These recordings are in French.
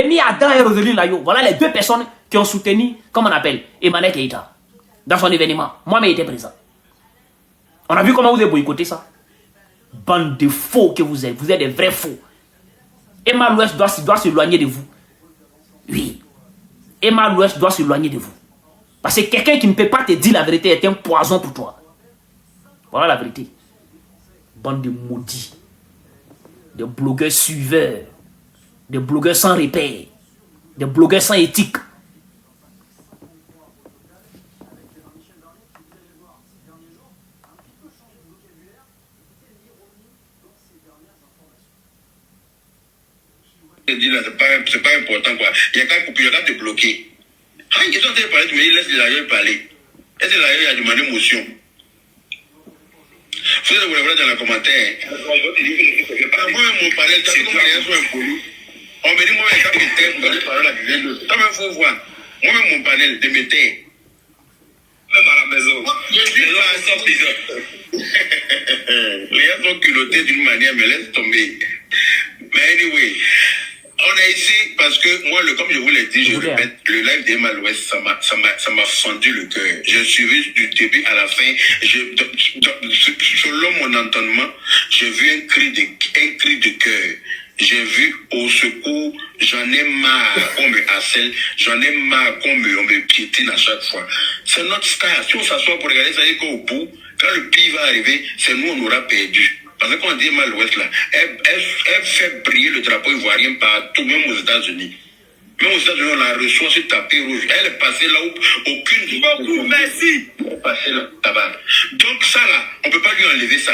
Béni Adam et Roselyne Layo. Voilà les deux personnes qui ont soutenu, comme on appelle, Emmanuel Keïta. Dans son événement. Moi-même j'étais présent. On a vu comment vous avez boycotté ça. Bande de faux que vous êtes. Vous êtes des vrais faux. Emma Louest doit s'éloigner de vous. Oui. Emma Louest doit s'éloigner de vous. Parce que quelqu'un qui ne peut pas te dire la vérité est un poison pour toi. Voilà la vérité. Bande de maudits. Des blogueurs suiveurs. Des blogueurs sans repère. Des blogueurs sans éthique. C'est pas important quoi. Il y a quand même te bloquer. Ah, ils sont en train de parler, tu me dis laisse les ailleurs parler. Est-ce que l'ailleurs a demandé motion? Vous allez vous le voir dans les commentaires. Moi-même, mon panel, c'est quoi les gens sont impolis. On me dit, moi-même, quand je t'aime, vous parler à la vision. Toi-même, il faut voir. Moi-même, mon panel, de me taire. Même à la maison. Les gens sont culottés d'une manière, mais laisse tomber. Mais anyway, on est ici parce que moi, comme je vous l'ai dit, je répète, le live d'Emma Louest, ça m'a fendu le cœur. Je suivi du début à la fin. Selon mon entendement, j'ai vu un cri de cœur. J'ai vu au secours, j'en ai marre qu'on me harcèle, j'en ai marre qu'on me piétine à chaque fois. C'est notre star. Si on s'assoit pour regarder, ça veut dire qu'au bout, quand le pire va arriver, c'est nous, on aura perdu. Parce qu'on dit Emma Louest là, elle fait briller le drapeau ivoirien partout, même aux États-Unis. Même aux États-Unis, on la reçoit sur tapis rouge. Elle est passée là où aucune... Beaucoup, merci. Elle est passée là, tabac. Donc ça là, on ne peut pas lui enlever ça.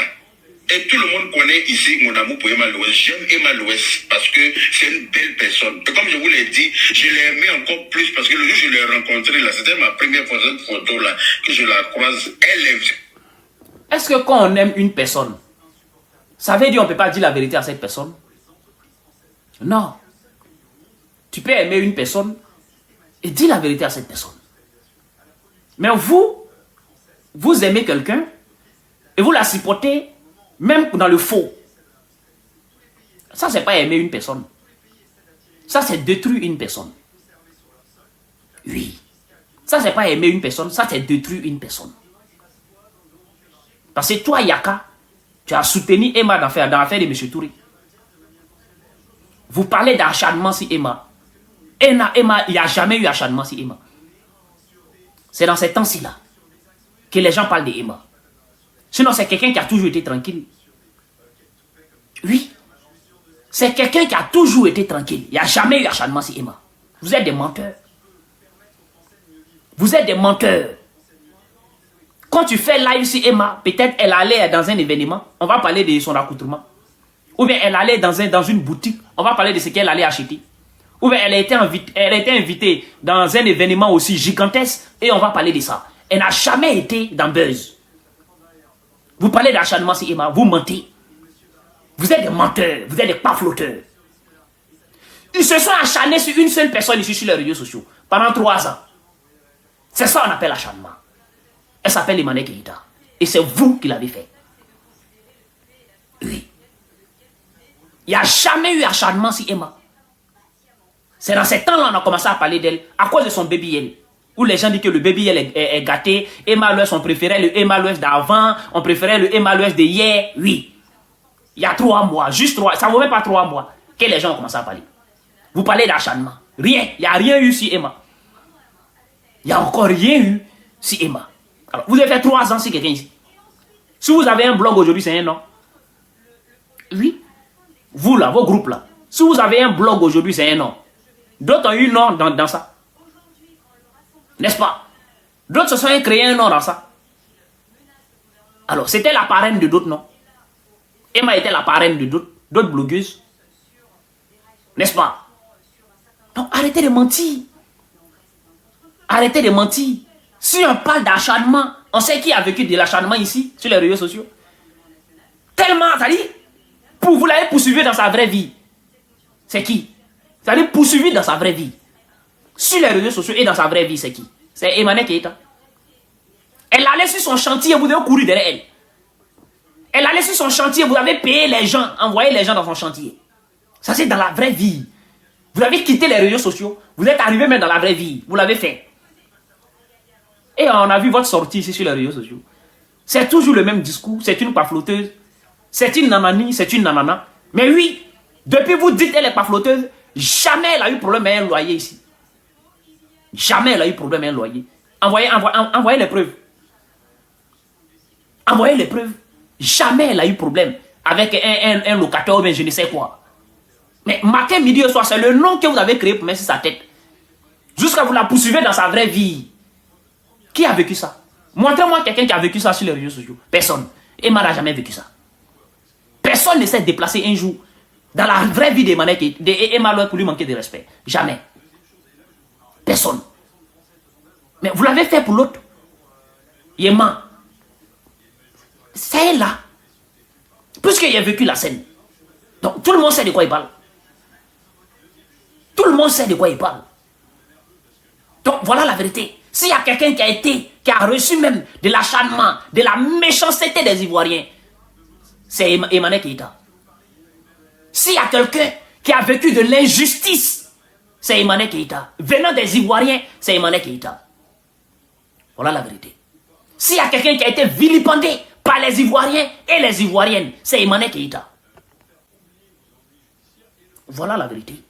Et tout le monde connaît ici mon amour pour Emma Louest. J'aime Emma Louest parce que c'est une belle personne. Et comme je vous l'ai dit, je l'ai aimée encore plus parce que le jour où je l'ai rencontrée là, c'était ma première fois cette photo là, que je la croise. Elle est... Est-ce que quand on aime une personne, ça veut dire qu'on ne peut pas dire la vérité à cette personne? Non. Tu peux aimer une personne et dire la vérité à cette personne. Mais vous aimez quelqu'un et vous la supportez même dans le faux. Ça, c'est pas aimer une personne. Ça, c'est détruire une personne. Oui. Ça, c'est pas aimer une personne. Ça, c'est détruire une personne. Parce que toi, Yaka, tu as soutenu Emma dans l'affaire de M. Touré. Vous parlez d'acharnement sur Emma. Emma, il n'y a jamais eu acharnement sur Emma. C'est dans ces temps-ci là que les gens parlent d'Emma. Sinon, c'est quelqu'un qui a toujours été tranquille. Oui. C'est quelqu'un qui a toujours été tranquille. Il n'y a jamais eu acharnement sur Emma. Vous êtes des menteurs. Vous êtes des menteurs. Quand tu fais live sur Emma, peut-être elle allait dans un événement, on va parler de son accoutrement. Ou bien elle allait dans une boutique, on va parler de ce qu'elle allait acheter. Ou bien elle a été invitée dans un événement aussi gigantesque et on va parler de ça. Elle n'a jamais été dans Buzz. Vous parlez d'acharnement sur Emma, vous mentez. Vous êtes des menteurs, vous êtes des pafloteurs. Ils se sont acharnés sur une seule personne ici sur les réseaux sociaux pendant 3 ans. C'est ça qu'on appelle acharnement. Elle s'appelle Emmanuel Keïta. Et c'est vous qui l'avez fait. Oui. Il n'y a jamais eu acharnement sur Emma. C'est dans ces temps-là qu'on a commencé à parler d'elle à cause de son baby L. Où les gens disent que le baby L est gâté. Emma Louest, on préférait le Emma Louest d'avant. On préférait le Emma Louest de hier. Oui. Il y a 3 mois, juste 3. Ça ne vaut même pas 3 mois que les gens ont commencé à parler. Vous parlez d'acharnement. Rien. Il n'y a rien eu sur Emma. Il n'y a encore rien eu sur Emma. Alors, vous avez fait 3 ans sur quelqu'un ici. Si vous avez un blog aujourd'hui, c'est un nom. Oui. Vous là, vos groupes là. Si vous avez un blog aujourd'hui, c'est un nom. D'autres ont eu un nom dans ça. N'est-ce pas? D'autres se sont créés un nom dans ça. Alors, c'était la parraine de d'autres noms. Emma était la parraine de d'autres blogueuses. N'est-ce pas? Donc, arrêtez de mentir. Arrêtez de mentir. Si on parle d'acharnement, on sait qui a vécu de l'acharnement ici, sur les réseaux sociaux. Tellement, ça dit, vous l'avez poursuivi dans sa vraie vie. C'est qui? Ça dit, poursuivi dans sa vraie vie. Sur les réseaux sociaux et dans sa vraie vie, c'est qui? C'est Emmanuel Keïta. Elle allait sur son chantier, vous devez courir derrière elle. Elle allait sur son chantier, vous avez payé les gens, envoyé les gens dans son chantier. Ça, c'est dans la vraie vie. Vous avez quitté les réseaux sociaux. Vous êtes arrivé même dans la vraie vie. Vous l'avez fait. Et on a vu votre sortie ici sur les réseaux sociaux. C'est toujours le même discours. C'est une pafloteuse. C'est une nanani, c'est une nanana. Mais oui, depuis vous dites elle est pafloteuse, jamais elle a eu problème avec un loyer ici. Jamais elle a eu problème avec un loyer. Envoyez les preuves. Envoyez les preuves. Jamais elle a eu problème avec un locataire ou bien je ne sais quoi. Mais matin, midi et soir, c'est le nom que vous avez créé pour mettre sur sa tête. Jusqu'à vous la poursuivez dans sa vraie vie. Qui a vécu ça? Montrez-moi quelqu'un qui a vécu ça sur les réseaux sociaux. Personne. Emma n'a jamais vécu ça. Personne ne s'est déplacé un jour dans la vraie vie d'Emma pour lui manquer de respect. Jamais. Personne. Mais vous l'avez fait pour l'autre. Emma. C'est là. Puisqu'il a vécu la scène. Donc tout le monde sait de quoi il parle. Tout le monde sait de quoi il parle. Donc voilà la vérité. S'il y a quelqu'un qui a reçu même de l'acharnement, de la méchanceté des Ivoiriens, c'est Emmanuel Keïta. S'il y a quelqu'un qui a vécu de l'injustice, c'est Emmanuel Keïta. Venant des Ivoiriens, c'est Emmanuel Keïta. Voilà la vérité. S'il y a quelqu'un qui a été vilipendé par les Ivoiriens et les Ivoiriennes, c'est Emmanuel Keïta. Voilà la vérité.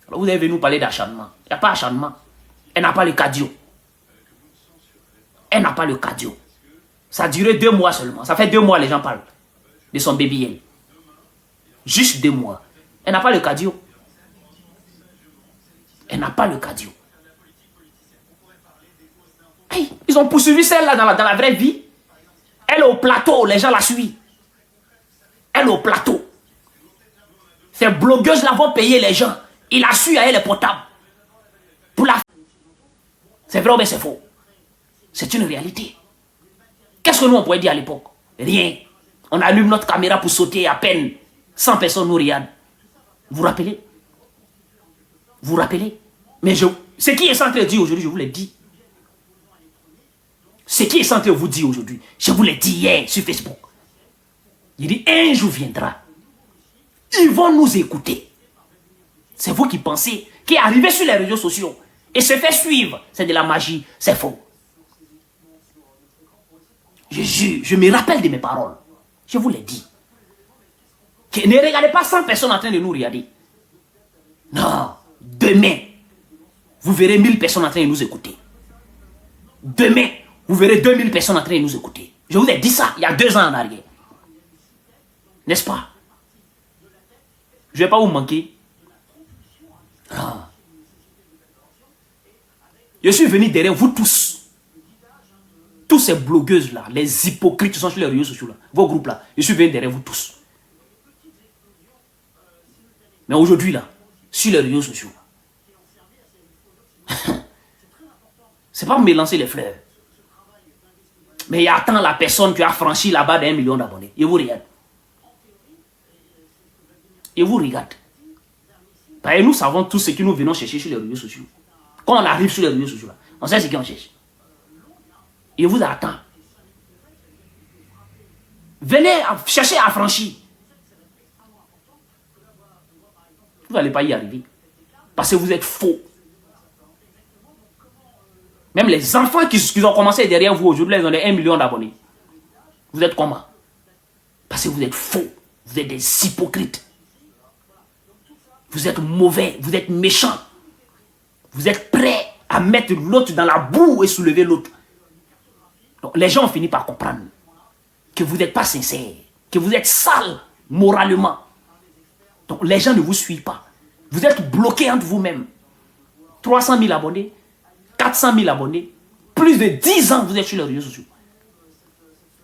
Alors vous êtes venu nous parler d'acharnement. Il n'y a pas d'acharnement. Elle n'a pas le cardio. Elle n'a pas le cardio. Ça a duré 2 mois seulement. Ça fait 2 mois les gens parlent de son bébé elle. Juste 2 mois. Elle n'a pas le cardio. Elle n'a pas le cardio. Hey, ils ont poursuivi celle-là dans la vraie vie. Elle est au plateau, les gens la suivent. Elle est au plateau. Ces blogueuses-là vont payer les gens. Il a su à elle les portables. Pour la... C'est vrai ou bien c'est faux? C'est une réalité. Qu'est-ce que nous on pouvait dire à l'époque? Rien. On allume notre caméra pour sauter à peine. 100 personnes nous regardent. Vous vous rappelez? Vous vous rappelez? Mais ce qui est censé dire aujourd'hui, je vous l'ai dit. Ce qui est censé vous dire aujourd'hui, je vous l'ai dit hier sur Facebook. Il dit un jour viendra. Ils vont nous écouter. C'est vous qui pensez qui est arrivé sur les réseaux sociaux et se fait suivre. C'est de la magie, c'est faux. Je jure, je me rappelle de mes paroles. Je vous l'ai dit. Ne regardez pas 100 personnes en train de nous regarder. Non, demain, vous verrez 1000 personnes en train de nous écouter. Demain, vous verrez 2000 personnes en train de nous écouter. Je vous ai dit ça il y a 2 ans en arrière. N'est-ce pas? Je ne vais pas vous manquer. Ah. Je suis venu derrière vous tous. Tous ces blogueuses-là, les hypocrites qui sont sur les réseaux sociaux, là, vos groupes-là, je suis venu derrière vous tous. Mais aujourd'hui, là, sur les réseaux sociaux, c'est pas me lancer les fleurs. Mais il attend la personne qui a franchi là-bas d'1 million d'abonnés. Et vous regarde. Et vous regarde. Parce que nous savons tout ce que nous venons chercher sur les réseaux sociaux. Quand on arrive sur les réseaux sociaux, là, on sait ce qu'on cherche. Il vous attend. Venez chercher à franchir. Vous n'allez pas y arriver. Parce que vous êtes faux. Même les enfants qui ont commencé derrière vous aujourd'hui, ils ont 1 million d'abonnés. Vous êtes comment? Parce que vous êtes faux. Vous êtes des hypocrites. Vous êtes mauvais. Vous êtes méchants. Vous êtes prêts à mettre l'autre dans la boue et soulever l'autre. Donc les gens ont fini par comprendre que vous n'êtes pas sincère, que vous êtes sale moralement. Donc les gens ne vous suivent pas. Vous êtes bloqués entre vous-même. 300 000 abonnés, 400 000 abonnés, plus de 10 ans vous êtes sur les réseaux sociaux.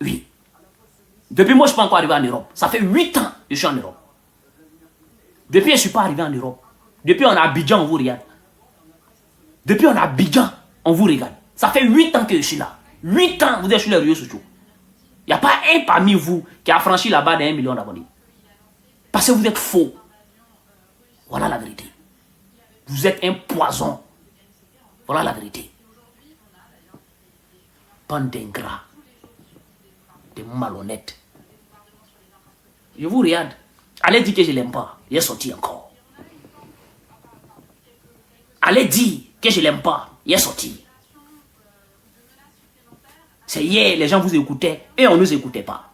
Oui. Depuis moi je ne suis pas encore arrivé en Europe. Ça fait 8 ans que je suis en Europe. Depuis je ne suis pas arrivé en Europe. Depuis on a Abidjan, on vous regarde. Depuis on a Abidjan, on vous regarde. Ça fait 8 ans que je suis là. 8 ans vous êtes sur les réseaux sociaux. Il n'y a pas un parmi vous qui a franchi la barre d'1 million d'abonnés. Parce que vous êtes faux. Voilà la vérité. Vous êtes un poison. Voilà la vérité. Bande d'ingrats. De malhonnêtes. Je vous regarde. Allez dire que je ne l'aime pas. Il est sorti encore. allait dire que je l'aime pas. Il est sorti. C'est hier, les gens vous écoutaient et on ne nous écoutait pas.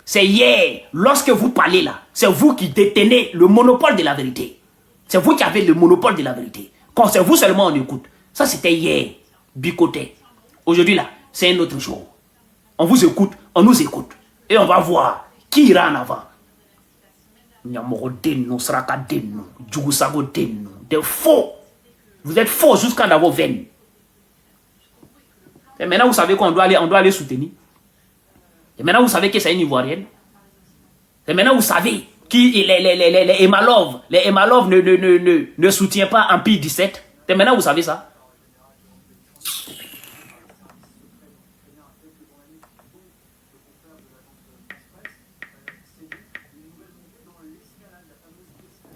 C'est hier, lorsque vous parlez là, c'est vous qui détenez le monopole de la vérité. C'est vous qui avez le monopole de la vérité. Quand c'est vous seulement on écoute. Ça c'était hier, bicoté. Aujourd'hui là, c'est un autre jour. On vous écoute, on nous écoute. Et on va voir qui ira en avant. Nyamoro Deno, Sraka Deno, Djougousago Deno, des faux. Vous êtes faux jusqu'à dans vos veines. Et maintenant vous savez qu'on doit aller soutenir. Et maintenant vous savez que c'est une Ivoirienne. Et maintenant vous savez que les Emalov ne soutient pas Empire 17. Et maintenant vous savez ça.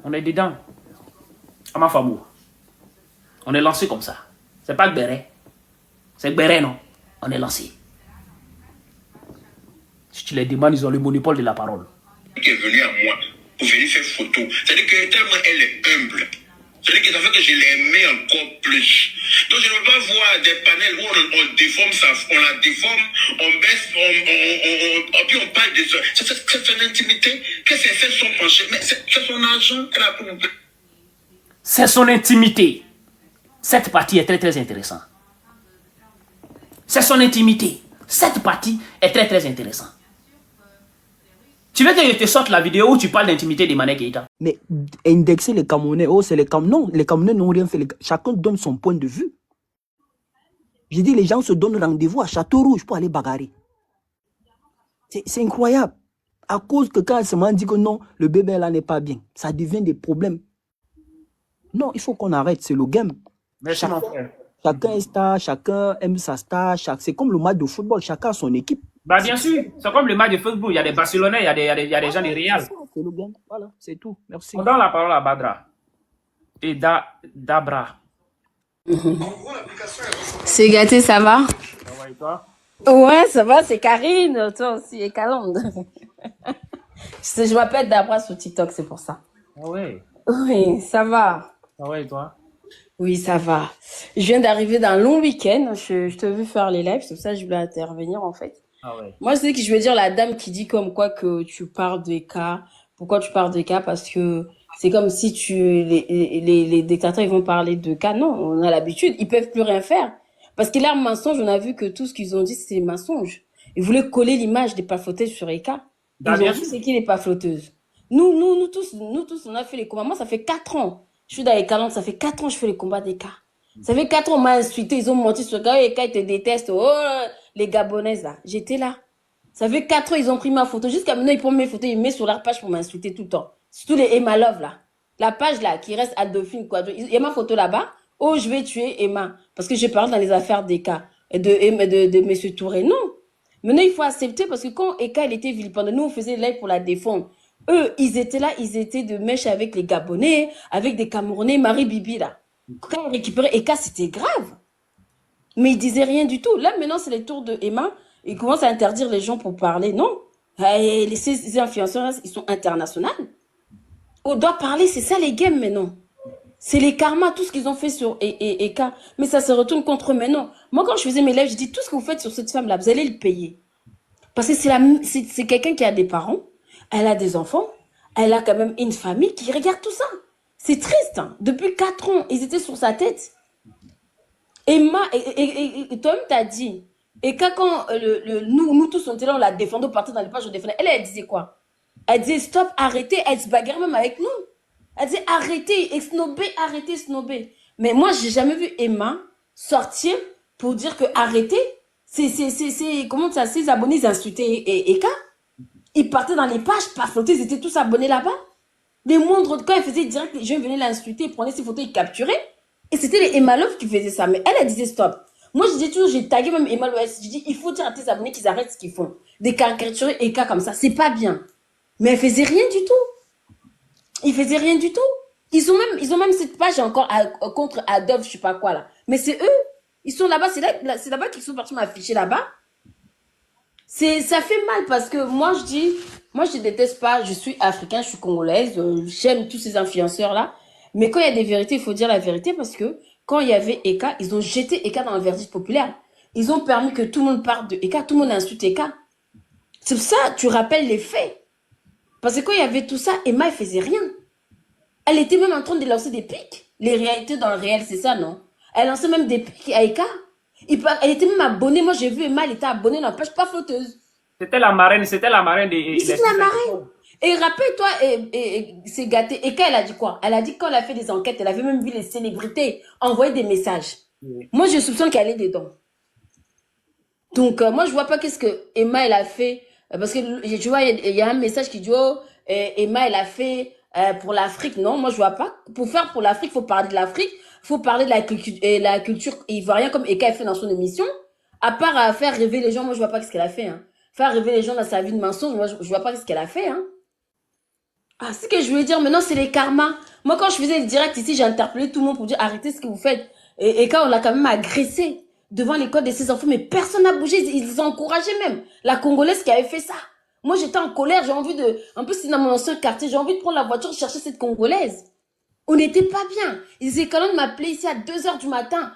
On est dedans. À ma femme. On est lancé comme ça. C'est pas Gbéré. C'est Gbéré, non. On est lancé. Si tu les demandes, ils ont le monopole de la parole. Qui est venu à moi pour venir faire photo. C'est-à-dire que tellement elle est humble. C'est-à-dire que ça fait que je l'aimais encore plus. Donc je ne veux pas voir des panels où on déforme ça, on la déforme, on baisse, puis on parle de ça. C'est son intimité. Qu'est-ce qu'elle fait son penché? Mais c'est son argent qu'elle a pour vous. C'est son intimité. Cette partie est très très intéressante. C'est son intimité. Cette partie est très très intéressante. Tu veux que je te sorte la vidéo où tu parles d'intimité d'Emmanuel Keïta? Mais indexer les Camerounais, oh, c'est les Camerounais. Non, les Camerounais n'ont rien fait. Chacun donne son point de vue. J'ai dit, les gens se donnent rendez-vous à Château-Rouge pour aller bagarrer. C'est incroyable. À cause que quand elle dit que non, le bébé là n'est pas bien, ça devient des problèmes. Non, il faut qu'on arrête, c'est le game. Merci mon frère. Chacun est star, chacun aime sa star. C'est comme le match de football, chacun a son équipe. Bah bien sûr, c'est comme le match de football. Il y a des Barcelonais, il y a des gens de Real. C'est le game, voilà, c'est tout. Merci. On donne la parole à Badra. Et Dabra. C'est gâté, ça va? Ça va et toi? Ouais, ça va, c'est Karine, toi aussi, et Calonde. Je m'appelle Dabra sur TikTok, c'est pour ça. Ah ouais. Oui, ça va. Ça va et toi? Oui, ça va. Je viens d'arriver d'un long week-end. Je te veux faire les lives, c'est pour ça que je voulais intervenir en fait. Ah ouais. Moi, c'est que je veux dire la dame qui dit comme quoi que tu parles des cas. Pourquoi tu parles des cas? Parce que c'est comme si les dictateurs ils vont parler de cas. Non, on a l'habitude. Ils peuvent plus rien faire. Parce que là, mensonge, on a vu que tout ce qu'ils ont dit, c'est mensonge. Ils voulaient coller l'image des pafloteuses sur Eka. Ils ont dit c'est qui les pafloteuses? Nous tous, on a fait les combats. Moi, ça fait 4 ans. Je suis dans les calendes, ça fait 4 ans que je fais les combats d'Eka. Ça fait 4 ans, on m'a insulté, ils ont menti sur Eka. Eka, ils te détestent. Oh, les Gabonaises, là. J'étais là. Ça fait 4 ans, ils ont pris ma photo. Jusqu'à maintenant, ils prennent mes photos, ils mettent sur leur page pour m'insulter tout le temps. Surtout les Emma Love, là. La page, là, qui reste à Dauphine, quoi. Il y a ma photo là-bas. Oh, je vais tuer Emma. Parce que je parle dans les affaires d'Eka. De Monsieur Touré. Non. Maintenant, il faut accepter parce que quand Eka, il était vilipendé, nous, on faisait l'aide pour la défendre. Eux, ils étaient là, ils étaient de mèche avec les Gabonais, avec des Camerounais, Marie Bibi, là. Quand ils récupéraient Eka, c'était grave. Mais ils disaient rien du tout. Là, maintenant, c'est les tours de Emma. Ils commencent à interdire les gens pour parler. Non. Ces influenceurs, ils sont internationaux. On doit parler, c'est ça les games maintenant. C'est les karmas, tout ce qu'ils ont fait sur Eka. Mais ça se retourne contre eux. Mais non. Moi, quand je faisais mes lives, je dis tout ce que vous faites sur cette femme-là, vous allez le payer. Parce que c'est quelqu'un qui a des parents. Elle a des enfants, elle a quand même une famille qui regarde tout ça. C'est triste. Hein. Depuis 4 ans, ils étaient sur sa tête. Emma, et toi-même t'as dit, et quand nous tous on était là, on la défendait, on partait dans les pages, on défendait. Elle disait quoi? Elle disait stop, arrêtez, elle se bagarre même avec nous. Elle disait arrêtez, arrêtez, snobber. Mais moi, j'ai jamais vu Emma sortir pour dire que arrêtez. Comment ça, ses abonnés ils insultaient Eka. Ils partaient dans les pages, pas flotter, ils étaient tous abonnés là-bas. Les moindres, quand ils faisaient direct, les gens venaient l'insulter, ils prenaient ses photos, ils capturaient. Et c'était les Emma Love qui faisaient ça. Mais elle disait stop. Moi, je disais toujours, j'ai tagué même Emma Love. Je dis, il faut dire à tes abonnés qu'ils arrêtent ce qu'ils font. Des caricaturer Eka comme ça, c'est pas bien. Mais elle faisait rien du tout. Ils faisaient rien du tout. Ils ont même cette page encore contre Adolphe, je sais pas quoi là. Mais c'est eux. Ils sont là-bas, c'est là-bas qu'ils sont partis m'afficher là-bas. Ça fait mal parce que moi je déteste pas, je suis africaine, je suis congolaise, j'aime tous ces influenceurs là, Mais quand il y a des vérités, il faut dire la vérité parce que quand il y avait Eka, ils ont jeté Eka dans le verdict populaire. Ils ont permis que tout le monde parle de Eka, tout le monde insulte Eka. C'est pour ça, tu rappelles les faits. Parce que quand il y avait tout ça, Emma, elle faisait rien. Elle était même en train de lancer des pics. Les réalités dans le réel, c'est ça, non? Elle lançait même des pics à Eka. Elle était même abonnée. Moi, j'ai vu Emma, elle était abonnée dans la page pas fauteuse. C'était la marraine des... C'était la marraine. Et rappelle-toi, c'est gâté. Eka, elle a dit quoi? Elle a dit quand elle a fait des enquêtes, elle avait même vu les célébrités envoyer des messages. Oui. Moi, je soupçonne qu'elle est dedans. Donc, moi, je vois pas qu'est-ce que Emma, elle a fait. Parce que, tu vois, il y a un message qui dit, oh, Emma, elle a fait pour l'Afrique. Non, moi, je vois pas. Pour faire pour l'Afrique, il faut parler de l'Afrique. Il faut parler de la culture ivoirienne comme Eka a fait dans son émission. À part faire rêver les gens, moi, je vois pas ce qu'elle a fait. Hein. Faire rêver les gens dans sa vie de mensonge, moi, je vois pas ce qu'elle a fait. Hein. Ah, c'est ce que je voulais dire. Maintenant, c'est les karmas. Moi, quand je faisais le direct ici, j'ai interpellé tout le monde pour dire arrêtez ce que vous faites. Et quand on l'a quand même agressé devant l'école de ses enfants, mais personne n'a bougé. Ils encourageaient même la Congolaise qui avait fait ça. Moi, j'étais en colère. J'ai envie de... En plus, c'est dans mon ancien quartier. J'ai envie de prendre la voiture et chercher cette Congolaise. On n'était pas bien. Ils étaient quand même m'appeler ici à 2h du matin.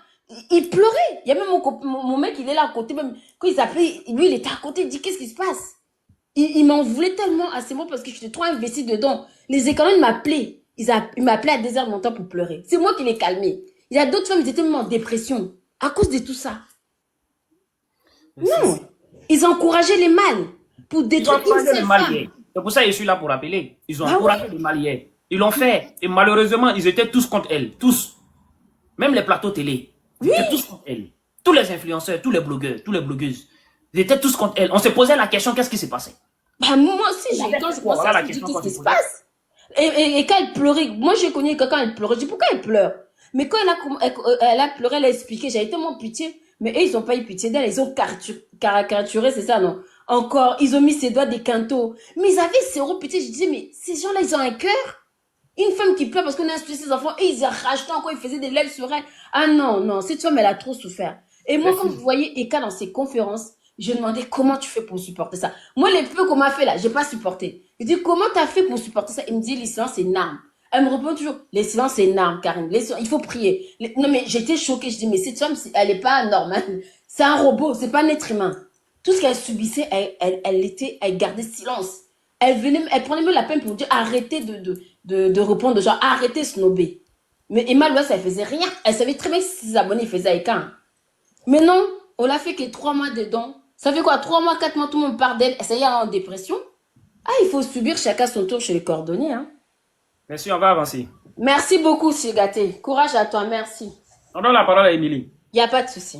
Il pleurait. Il y a même mon mec, il est là à côté. Même quand ils appelaient, lui, il était à côté. Il dit qu'est-ce qui se passe? Il m'en voulait tellement à ces mots parce que j'étais trop investie dedans. Les écoles m'appelaient. Ils m'appelaient à 2h de mon temps pour pleurer. C'est moi qui les calmais. Il y a d'autres femmes qui étaient même en dépression à cause de tout ça. Non. Ils encourageaient les mâles pour détruire une seule femme. C'est pour ça que je suis là pour rappeler. Ils ont encouragé les mâles hier. Ils l'ont fait. Et malheureusement, ils étaient tous contre elle. Tous. Même les plateaux télé. Ils étaient tous contre elle. Tous les influenceurs, tous les blogueurs, tous les blogueuses. Ils étaient tous contre elle. On se posait la question, qu'est-ce qui s'est passé? Bah, moi aussi, quand je commençais à me dire qu'est-ce qui se passe. Et quand elle pleurait, moi j'ai connu quand elle pleurait, je dis pourquoi elle pleure? Mais quand elle a pleuré, elle a expliqué, j'avais tellement pitié. Mais eux, ils n'ont pas eu pitié d'elle, ils ont caricaturé, c'est ça, non? Encore, ils ont mis ses doigts des quintaux. Mais ils avaient zéro pitié. Je disais, mais ces gens-là, ils ont un cœur? Une femme qui pleure parce qu'on a insulté ses enfants et ils rachetaient encore, ils faisaient des lèvres sur elle. Ah non, non, cette femme, elle a trop souffert. Et moi, quand je voyais Eka dans ses conférences, je demandais comment tu fais pour supporter ça. Moi, les peu qu'on m'a fait là, j'ai pas supporté. Je dis, comment t'as fait pour supporter ça? Il me dit, les silences, c'est une arme. Elle me répond toujours, les silences, c'est une arme, Karine. Il faut prier. Non, mais j'étais choquée. Je dis, mais cette femme, elle est pas normale. C'est un robot, c'est pas un être humain. Tout ce qu'elle subissait, elle gardait silence. Elle prenait même la peine pour dire, arrêtez de répondre, genre, arrêtez snobber. Mais Emma Louest, elle faisait rien. Elle savait très bien que ses abonnés faisaient Eka. Mais non, on l'a fait que 3 mois dedans. Ça fait quoi? 3 mois, 4 mois, tout le monde part d'elle. Ça y est, en dépression. Ah, il faut subir chacun son tour chez les cordonniers. Hein. Merci, on va avancer. Merci beaucoup, Sigaté. Courage à toi, merci. On donne la parole à Émilie. Il n'y a pas de souci.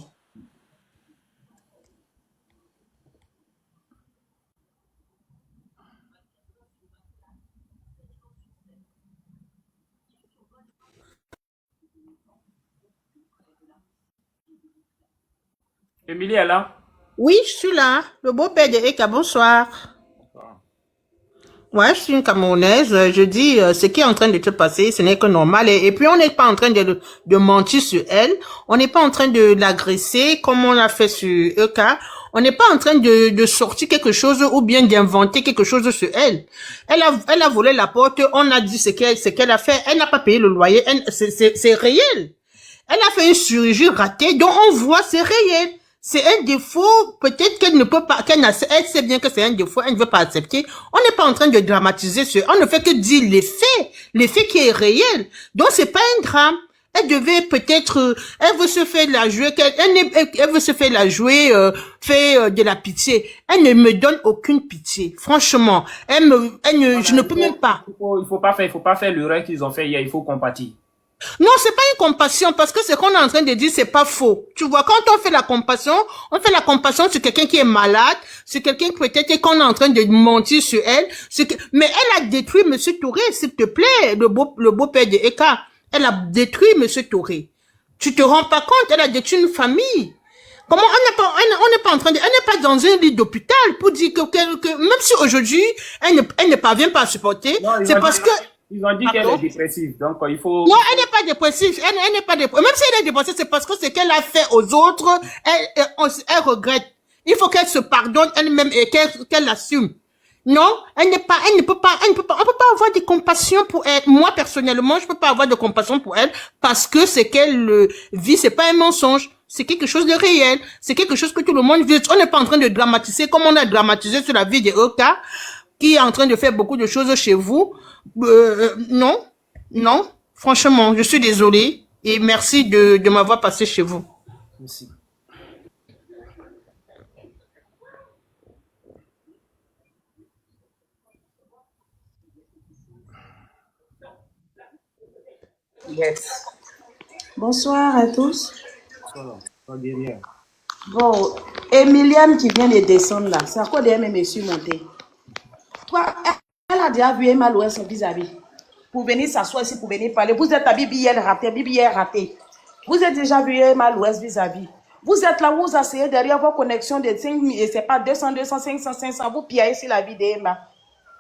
Émilie est là? Oui, je suis là. Le beau-père de Eka, bonsoir. Ouais, je suis une Camerounaise. Je dis, ce qui est en train de se passer, ce n'est que normal. Et puis, on n'est pas en train de mentir sur elle. On n'est pas en train de l'agresser comme on l'a fait sur Eka. On n'est pas en train de sortir quelque chose ou bien d'inventer quelque chose sur elle. Elle a volé la porte. On a dit ce qu'elle a fait. Elle n'a pas payé le loyer. C'est réel. Elle a fait une chirurgie ratée. Donc, on voit, c'est réel. C'est un défaut, peut-être qu'elle ne peut pas, elle sait bien que c'est un défaut, elle ne veut pas accepter. On n'est pas en train de dramatiser on ne fait que dire les faits qui est réel. Donc c'est pas un drame. Elle devait peut-être, elle veut se faire la jouer, elle veut se faire la jouer, faire de la pitié. Elle ne me donne aucune pitié. Franchement, je ne peux même pas. Il faut pas faire l'erreur qu'ils ont fait hier, il faut compatir. Non, c'est pas une compassion, parce que ce qu'on est en train de dire, c'est pas faux. Tu vois, quand on fait la compassion sur quelqu'un qui est malade, sur quelqu'un peut-être qu'on est en train de mentir sur elle, mais elle a détruit Monsieur Touré, s'il te plaît, le beau-père de Eka. Elle a détruit Monsieur Touré. Tu te rends pas compte, elle a détruit une famille. Comment on n'est pas en train de, elle n'est pas dans un lit d'hôpital pour dire que même si aujourd'hui, elle ne parvient pas à supporter, c'est parce que ils ont dit qu'elle est dépressive, donc il faut... Non, elle n'est pas dépressive, elle n'est pas dépressive. Même si elle est dépressive, c'est parce que ce qu'elle a fait aux autres, elle regrette. Il faut qu'elle se pardonne elle-même et qu'elle assume. Non, elle ne peut pas, on peut pas avoir de compassion pour elle. Moi, personnellement, je peux pas avoir de compassion pour elle parce que ce qu'elle vit, c'est pas un mensonge. C'est quelque chose de réel. C'est quelque chose que tout le monde vit. On n'est pas en train de dramatiser comme on a dramatisé sur la vie de Oka, qui est en train de faire beaucoup de choses chez vous. Non, non. Franchement, je suis désolée et merci de m'avoir passé chez vous. Merci. Yes. Bonsoir à tous. Bon, Emiliane qui vient de descendre là, c'est à quoi d'ailleurs mes messieurs monter. Toi, elle a déjà vu Emma Louer son vis-à-vis. Pour venir s'asseoir ici, pour venir parler. Vous êtes à BBL raté, BBL raté. Vous êtes déjà vu Emma Louer vis-à-vis. Vous êtes là, vous asseyez derrière vos connexions de 5 000 et c'est pas 200, 200, 500, 500. Vous pillez sur la vie d'Emma.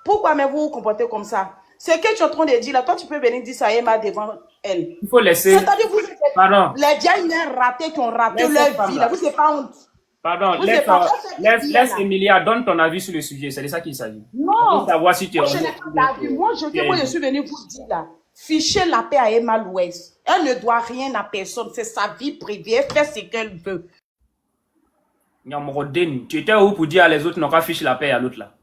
Pourquoi mais vous vous comportez comme ça? Ce que tu es en train de dire là, toi tu peux venir dire ça à Emma devant elle. Il faut laisser. C'est-à-dire vous êtes Pardon. les diagnères ratés qui ont raté leur vie là. Vous n'avez pas honte. Pardon, Vous laisse, êtes pas- laisse Emilia, donne ton avis sur le sujet, c'est de ça qu'il s'agit. Non. On veut savoir si tu es Moi, je n'ai pas d'avis. Moi, je suis venue vous dire là. Fichez la paix à Emma Louer. Elle ne doit rien à personne. C'est sa vie privée. Elle fait ce qu'elle veut. Nyamrodin, tu étais où pour dire à les autres n'ont qu'à ficher la paix à l'autre là?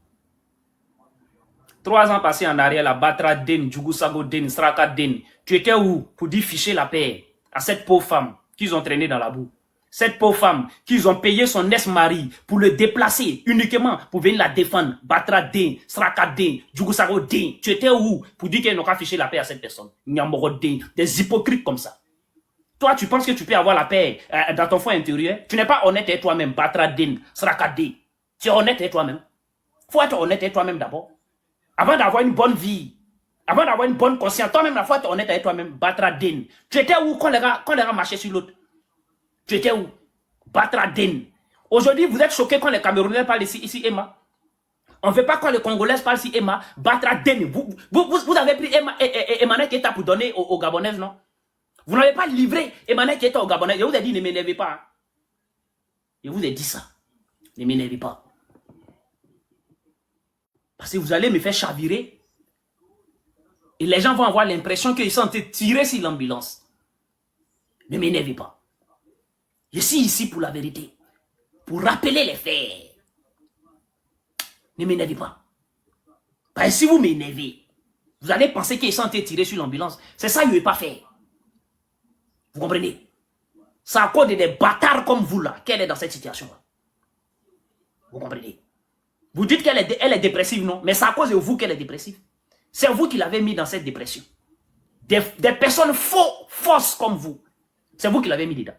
3 ans passés en arrière, la Batra Den, Djougousago Den, Sraka Den. Tu étais où pour dire ficher la paix à cette pauvre femme qu'ils ont traînée dans la boue? Cette pauvre femme qu'ils ont payé son ex-mari pour le déplacer uniquement pour venir la défendre. Batra Den, Sraka Den, Djougousago Den. Tu étais où pour dire qu'ils n'ont qu'à ficher la paix à cette personne? Nyamrodin, des hypocrites comme ça. Toi, tu penses que tu peux avoir la paix dans ton fond intérieur? Tu n'es pas honnête avec toi-même, Batra Den, Sraka Den. Tu es honnête avec toi-même. Faut être honnête avec toi-même d'abord. Avant d'avoir une bonne vie, avant d'avoir une bonne conscience, toi-même, la fois, tu es honnête avec toi-même, Batra Den. Tu étais où quand les gars marchaient sur l'autre? Tu étais où? Batra Den. Aujourd'hui, vous êtes choqués quand les Camerounais parlent ici, Emma. On ne veut pas quand les Congolais parlent ici, Emma. Batra Den. Vous avez pris Emmanuel Keita pour donner aux Gabonaises, non? Vous n'avez pas livré Emmanuel Keita aux Gabonaises. Je vous ai dit, ne m'énervez pas. Hein. Je vous ai dit ça. Ne m'énervez pas. Parce que vous allez me faire chavirer. Et les gens vont avoir l'impression qu'ils sont tirés sur l'ambulance. Ne m'énervez pas. Je suis ici pour la vérité. Pour rappeler les faits. Ne m'énervez pas. Parce que si vous m'énervez, vous allez penser qu'ils sont tirés sur l'ambulance. C'est ça que je ne vais pas faire. Vous comprenez? C'est à cause des bâtards comme vous là qu'elle est dans cette situation-là. Vous comprenez? Vous dites qu'elle est dépressive, non? Mais c'est à cause de vous qu'elle est dépressive. C'est vous qui l'avez mis dans cette dépression. Des personnes fausses comme vous. C'est vous qui l'avez mis dedans.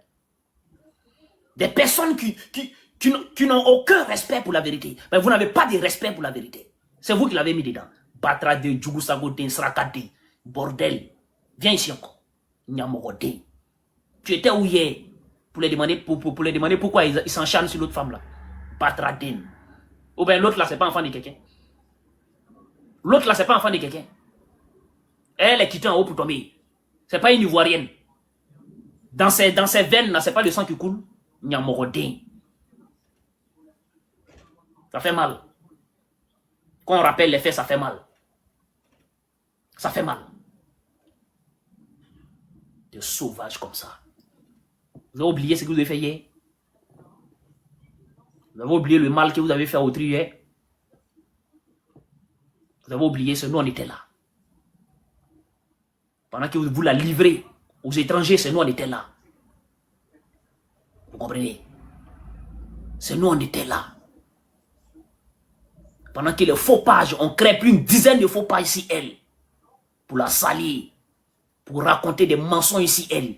Des personnes qui n'ont aucun respect pour la vérité. Mais vous n'avez pas de respect pour la vérité. C'est vous qui l'avez mis dedans. Batra de Djougousago de Srakade. Bordel. Viens ici encore. Nyamorode. Tu étais où hier pour les demander, pour les demander pourquoi ils s'encharnent sur l'autre femme là? Batra Den. Ou bien l'autre là, c'est pas enfant de quelqu'un. L'autre là, c'est pas enfant de quelqu'un. Elle est quittée en haut pour tomber. C'est pas une Ivoirienne. Dans ses veines là, c'est pas le sang qui coule. Nyamorodin. Ça fait mal. Quand on rappelle les faits, ça fait mal. Ça fait mal. Des sauvages comme ça. Vous avez oublié ce que vous avez fait hier? Vous avez oublié le mal que vous avez fait à autrui hier? Vous avez oublié ce nous on était là. Pendant que vous la livrez aux étrangers, c'est nous on était là. Vous comprenez? C'est nous on était là. Pendant que les faux pages, on crée plus une dizaine de faux pages ici, elle. Pour la salir. Pour raconter des mensonges ici, elle.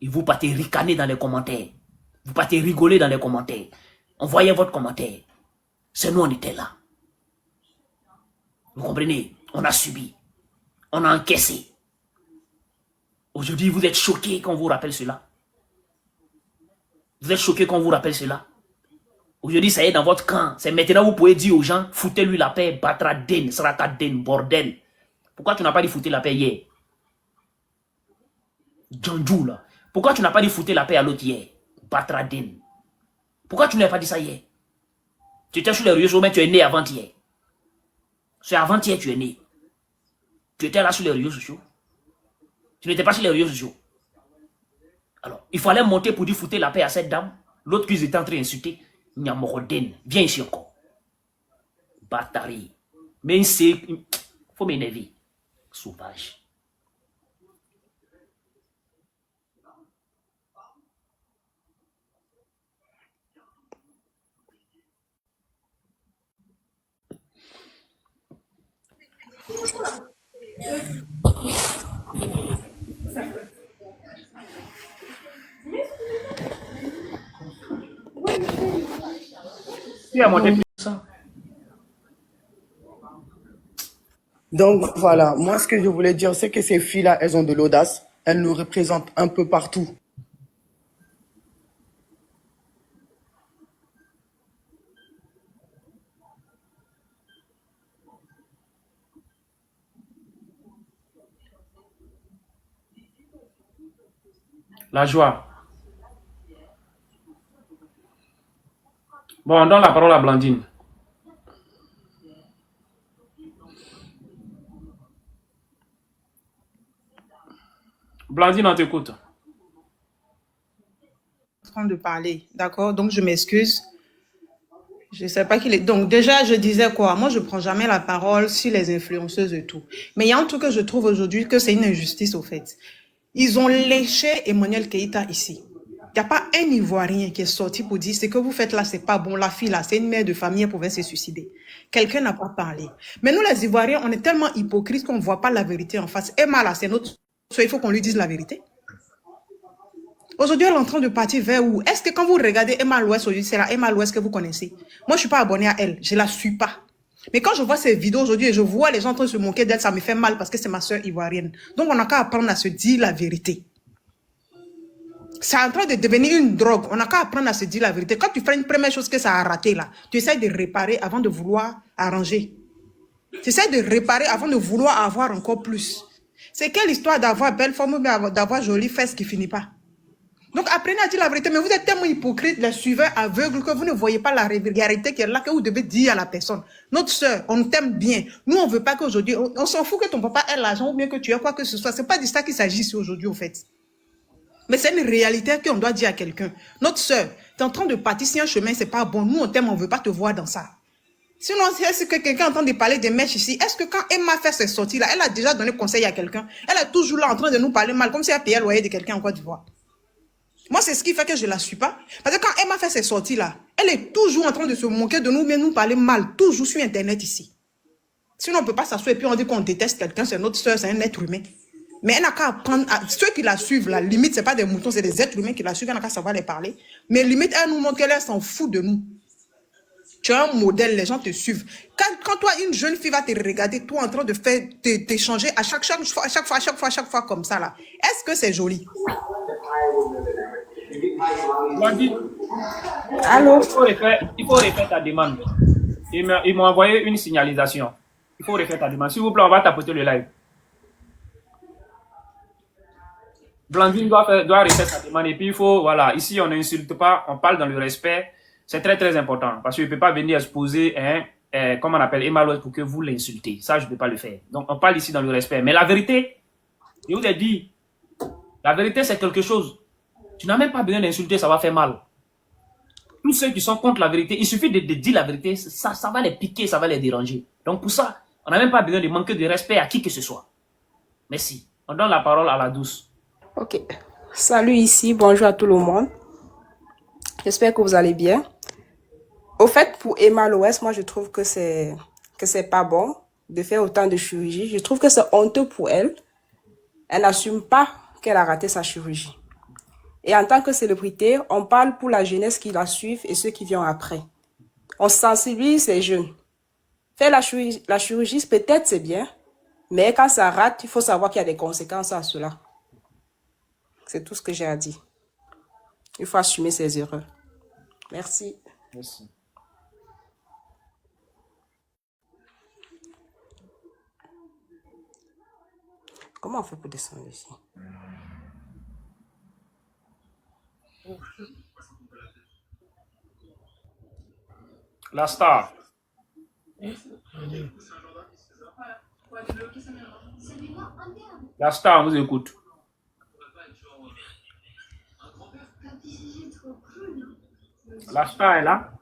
Et vous partez ricaner dans les commentaires. Vous partez rigoler dans les commentaires. Envoyez votre commentaire. C'est nous on était là. Vous comprenez? On a subi. On a encaissé. Aujourd'hui, vous êtes choqués quand on vous rappelle cela. Vous êtes choqués quand on vous rappelle cela. Aujourd'hui, ça y est dans votre camp. C'est maintenant vous pouvez dire aux gens, foutez-lui la paix, Batra Den, Sraka Den, bordel. Pourquoi tu n'as pas dit fouter la paix hier? Djandjou là. Pourquoi tu n'as pas dit fouter la paix à l'autre hier? Batra Den. Pourquoi tu n'as pas dit ça hier? Tu étais sur les réseaux, mais tu es né avant-hier. C'est avant-hier que tu es né. Tu étais là sur les réseaux sociaux. Tu n'étais pas sur les réseaux sociaux. Alors, il fallait monter pour dire foutre la paix à cette dame. L'autre qu'ils étaient en train d'insulter. Nyamoroden, viens ici encore. Batari. Mais c'est... faut m'énerver. Sauvage. Tu as monté plus ça. Donc voilà, moi ce que je voulais dire, c'est que ces filles-là, elles ont de l'audace. Elles nous représentent un peu partout. La joie. Bon, on donne la parole à Blandine. Blandine, on t'écoute. En train de parler, d'accord? Donc, je m'excuse. Je sais pas qu'il est. Donc, déjà, je disais quoi? Moi, je prends jamais la parole sur les influenceuses et tout. Mais il y a un truc que je trouve aujourd'hui que c'est une injustice, au fait. Ils ont léché Emmanuel Keïta ici. Il n'y a pas un Ivoirien qui est sorti pour dire ce que vous faites là, c'est pas bon. La fille là, c'est une mère de famille, elle pouvait se suicider. Quelqu'un n'a pas parlé. Mais nous, les Ivoiriens, on est tellement hypocrites qu'on ne voit pas la vérité en face. Emma là, c'est notre soeur, il faut qu'on lui dise la vérité. Aujourd'hui, elle est en train de partir vers où? Est-ce que quand vous regardez Emma Louest aujourd'hui, c'est la Emma Louest que vous connaissez? Moi, je ne suis pas abonnée à elle. Je ne la suis pas. Mais quand je vois ces vidéos aujourd'hui et je vois les gens en train de se moquer d'elle, ça me fait mal parce que c'est ma soeur ivoirienne. Donc, on n'a qu'à apprendre à se dire la vérité. C'est en train de devenir une drogue. On n'a qu'à apprendre à se dire la vérité. Quand tu fais une première chose que ça a raté là, tu essaies de réparer avant de vouloir arranger. Tu essaies de réparer avant de vouloir avoir encore plus. C'est quelle histoire d'avoir belle forme ou d'avoir jolie fesse qui finit pas? Donc apprenez à dire la vérité, mais vous êtes tellement hypocrite, les suiveurs aveugles, que vous ne voyez pas la régularité qui est là, que vous devez dire à la personne. Notre soeur, on t'aime bien. Nous, on ne veut pas qu'aujourd'hui, on s'en fout que ton papa ait l'argent ou bien que tu aies quoi que ce soit. Ce n'est pas de ça qu'il s'agit ici aujourd'hui, au fait. Mais c'est une réalité qu'on doit dire à quelqu'un. Notre soeur, tu es en train de partir si un chemin, c'est pas bon. Nous, on t'aime, on ne veut pas te voir dans ça. Sinon, est-ce que quelqu'un est en train de parler des mèches ici? Est-ce que quand Emma fait ses sorties là, elle a déjà donné conseil à quelqu'un? Elle est toujours là en train de nous parler mal, comme si elle payait le loyer de quelqu'un en Côte d'Ivoire. Moi, c'est ce qui fait que je ne la suis pas. Parce que quand Emma fait ses sorties là, elle est toujours en train de se moquer de nous, mais nous parler mal, toujours sur Internet ici. Sinon, on ne peut pas s'asseoir et puis on dit qu'on déteste quelqu'un, c'est notre soeur, c'est un être humain. Mais elle n'a qu'à apprendre, ceux qui la suivent, la limite, ce n'est pas des moutons, c'est des êtres humains qui la suivent, elle n'a qu'à savoir les parler. Mais limite, elle nous montre qu'elle s'en fout de nous. Tu es un modèle, les gens te suivent. Quand toi, une jeune fille va te regarder, toi en train de faire, t'échanger à chaque fois comme ça là, est-ce que c'est joli? Blandine, Allô? il faut refaire ta demande. Ils m'ont envoyé une signalisation. Il faut refaire ta demande. S'il vous plaît, on va tapoter le live. Blandine doit refaire sa demande. Et puis, il faut, voilà, ici, on n'insulte pas, on parle dans le respect. C'est très, très important. Parce que je ne peux pas venir exposer, comment on appelle, Emma Louest pour que vous l'insultez. Ça, je ne peux pas le faire. Donc, on parle ici dans le respect. Mais la vérité, je vous ai dit, la vérité, c'est quelque chose. Tu n'as même pas besoin d'insulter, ça va faire mal. Tous ceux qui sont contre la vérité, il suffit de dire la vérité, ça va les piquer, ça va les déranger. Donc, pour ça, on n'a même pas besoin de manquer de respect à qui que ce soit. Merci. On donne la parole à la douce. Ok. Salut ici, bonjour à tout le monde. J'espère que vous allez bien. Au fait, pour Emma Louest, moi je trouve que c'est pas bon de faire autant de chirurgie. Je trouve que c'est honteux pour elle. Elle n'assume pas qu'elle a raté sa chirurgie. Et en tant que célébrité, on parle pour la jeunesse qui la suivent et ceux qui viennent après. On sensibilise les jeunes. Faire la chirurgie, peut-être c'est bien, mais quand ça rate, il faut savoir qu'il y a des conséquences à cela. C'est tout ce que j'ai à dire. Il faut assumer ses erreurs. Merci. Merci. Comment on fait pour descendre ici? La star. La star, on vous écoute. La star est là.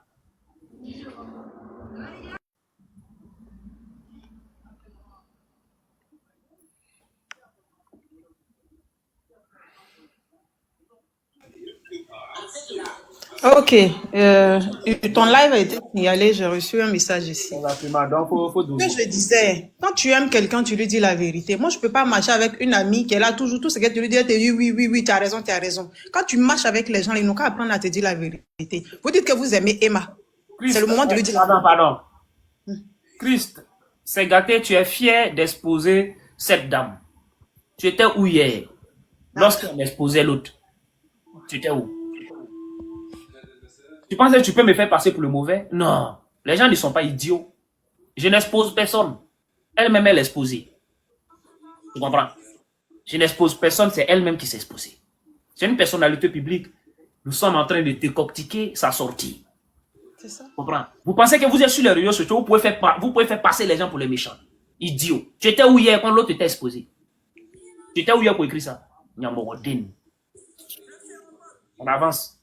Ok. Ton live a été signalé. J'ai reçu un message ici. Donc, faut Ce que je disais, quand tu aimes quelqu'un, tu lui dis la vérité. Moi, je peux pas marcher avec une amie qui est là toujours, tout ce que tu lui dis, elle te dit oui, oui, oui, tu as raison, tu as raison. Quand tu marches avec les gens, ils n'ont qu'à apprendre à te dire la vérité. Vous dites que vous aimez Emma. C'est le moment de lui dire. Pardon. Christ, c'est gâté, tu es fier d'exposer cette dame. Tu étais où hier? Lorsqu'on exposait l'autre. Tu étais où? Tu penses que tu peux me faire passer pour le mauvais? Non. Les gens ne sont pas idiots. Je n'expose personne. Elle-même, elle est exposée. Tu comprends? Je n'expose personne, c'est elle-même qui s'est exposée. C'est une personnalité publique. Nous sommes en train de décortiquer sa sortie. C'est ça. Tu comprends? Vous pensez que vous êtes sur les réseaux sociaux, vous pouvez faire passer les gens pour les méchants. Idiots. Tu étais où hier quand l'autre était exposé? Tu étais où hier pour écrire ça? On avance.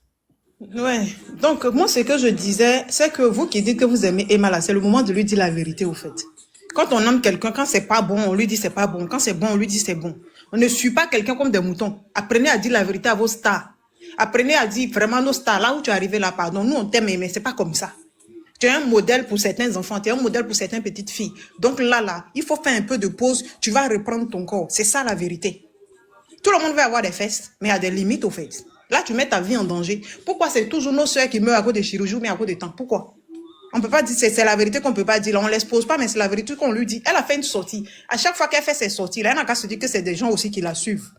Ouais. Donc, moi, ce que je disais, c'est que vous qui dites que vous aimez Emma, là, c'est le moment de lui dire la vérité, au fait. Quand on aime quelqu'un, quand c'est pas bon, on lui dit c'est pas bon. Quand c'est bon, on lui dit c'est bon. On ne suit pas quelqu'un comme des moutons. Apprenez à dire la vérité à vos stars. Apprenez à dire vraiment nos stars, là où tu es arrivé là, pardon. Nous, on t'aime, mais c'est pas comme ça. Tu es un modèle pour certains enfants, tu es un modèle pour certaines petites filles. Donc là, il faut faire un peu de pause. Tu vas reprendre ton corps. C'est ça la vérité. Tout le monde veut avoir des fesses, mais il y a des limites au fait. Là, tu mets ta vie en danger. Pourquoi c'est toujours nos soeurs qui meurent à cause de chirurgie ou bien à cause de temps? Pourquoi? On ne peut pas dire, c'est la vérité qu'on ne peut pas dire. Là, on ne l'expose pas, mais c'est la vérité qu'on lui dit. Elle a fait une sortie. À chaque fois qu'elle fait ses sorties, là, elle n'a qu'à se dire que c'est des gens aussi qui la suivent.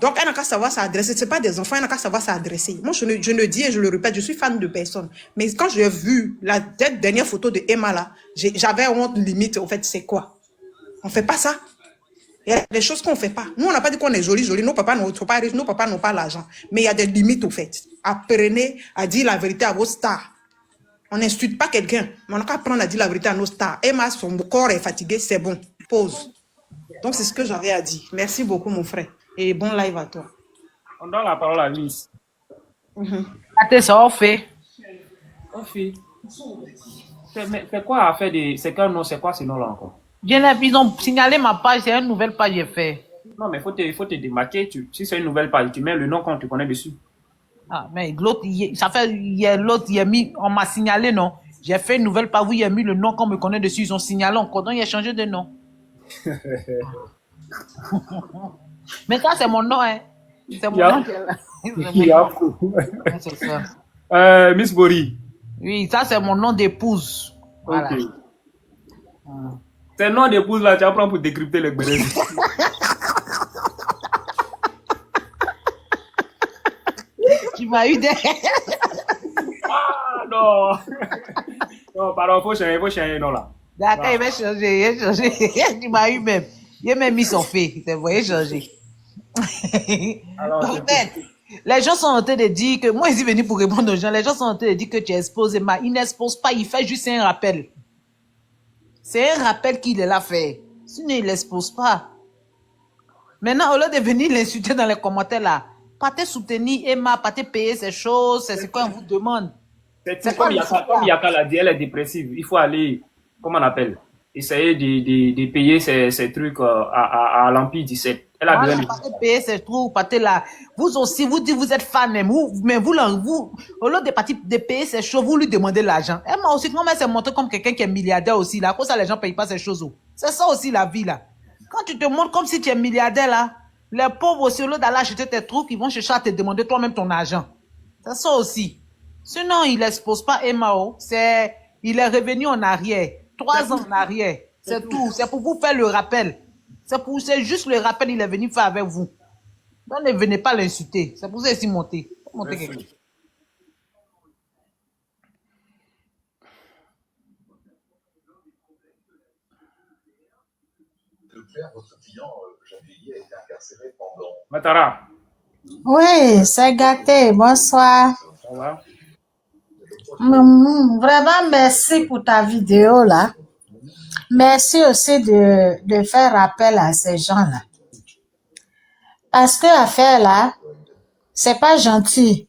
Donc, elle n'a qu'à savoir s'adresser. Ce n'est pas des enfants, elle n'a qu'à savoir s'adresser. Moi, je ne dis et je le répète, je suis fan de personne. Mais quand j'ai vu la dernière photo de Emma là, j'avais honte limite. En fait, c'est quoi? On ne fait pas ça. Il y a des choses qu'on ne fait pas. Nous, on n'a pas dit qu'on est joli. Nos papas n'ont pas riches, nos papas n'ont pas l'argent. Mais il y a des limites au fait. Apprenez à dire la vérité à vos stars. On n'insulte pas quelqu'un, mais on n'a qu'à apprendre à dire la vérité à nos stars. Emma, son corps est fatigué, c'est bon. Pause. Donc, c'est ce que j'avais à dire. Merci beaucoup, mon frère. Et bon live à toi. On donne la parole à Miss. Attends, ça, on fait. On fait. C'est quoi à faire de. C'est quel nom? C'est quoi ce nom-là encore? Ils ont signalé ma page, c'est une nouvelle page que j'ai fait. Non, mais il faut te démarquer. Si c'est une nouvelle page, tu mets le nom qu'on te connaît dessus. Ah, mais l'autre, ça fait, l'autre, on m'a signalé, non? J'ai fait une nouvelle page où il y a mis le nom qu'on me connaît dessus. Ils ont signalé encore, donc il a changé de nom. Mais ça, c'est mon nom, hein. C'est mon nom. C'est ça. Miss Bori. Oui, ça, c'est mon nom d'épouse. Voilà. Ok. C'est le nom d'épouse là, tu apprends pour décrypter les bérets. Tu m'as eu des. Ah non. Non, pardon, faut changer, non là. D'accord, il va changer, Tu m'as eu même. Il a même mis son fait. C'est vrai, changer. Alors, en fait, les gens sont en train de dire que, moi, je suis venu pour répondre aux gens, les gens sont en train de dire que tu exposes Emma. Il n'expose pas, il fait juste un rappel. C'est un rappel qu'il est là fait. Sinon, il l'expose pas. Maintenant, au lieu de venir l'insulter dans les commentaires là, partez soutenir Emma, partez payer ces choses, c'est ce qu'on vous demande. C'est comme Yaka l'a dit, elle est dépressive. Il faut aller, comment on appelle, essayer de payer ces trucs à l'Empire 17. Elle a besoin de payer ces trucs, partez là. Vous aussi, vous dites vous êtes fan, mais vous, au lieu de payer ces choses, vous lui demandez l'argent. Emma aussi, comment elle s'est montrée comme quelqu'un qui est milliardaire aussi là. Pour ça, les gens ne payent pas ces choses. C'est ça aussi la vie là. Quand tu te montres comme si tu es milliardaire là, les pauvres aussi, au lieu d'aller acheter tes trucs, ils vont chercher à te demander toi-même ton argent. C'est ça aussi. Sinon, il n'expose pas Emma. Il est revenu en arrière. 3 ans en arrière. C'est tout. C'est pour vous faire le rappel. C'est juste le rappel il est venu faire avec vous. Donc ne venez pas l'insulter. C'est pour ça qu'il est monté. Monter quelque chose. Le père, votre client, Jean-Villiers, a été incarcéré pendant... Matara. Oui, c'est gâté. Bonsoir. Ça va? Vraiment, merci pour ta vidéo là. merci aussi de faire appel à ces gens-là. Parce que l'affaire là, c'est pas gentil.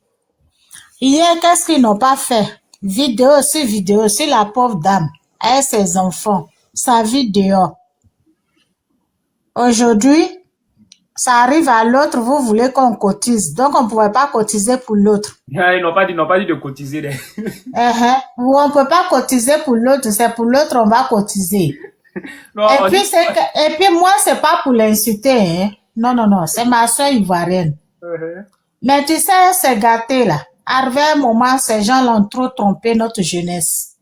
Hier, qu'est-ce qu'ils n'ont pas fait? Vidéo sur la pauvre dame avec ses enfants, sa vie dehors. Aujourd'hui, ça arrive à l'autre, vous voulez qu'on cotise. Donc, on ne pouvait pas cotiser pour l'autre. Ah, ils n'ont pas dit de cotiser. Ou on ne peut pas cotiser pour l'autre, c'est pour l'autre, on va cotiser. Non, Et puis, moi, c'est pas pour l'insulter. Hein. Non, c'est ma soeur ivoirienne. Mais tu sais, c'est gâté là. Arrivé un moment, ces gens ont trop trompé notre jeunesse.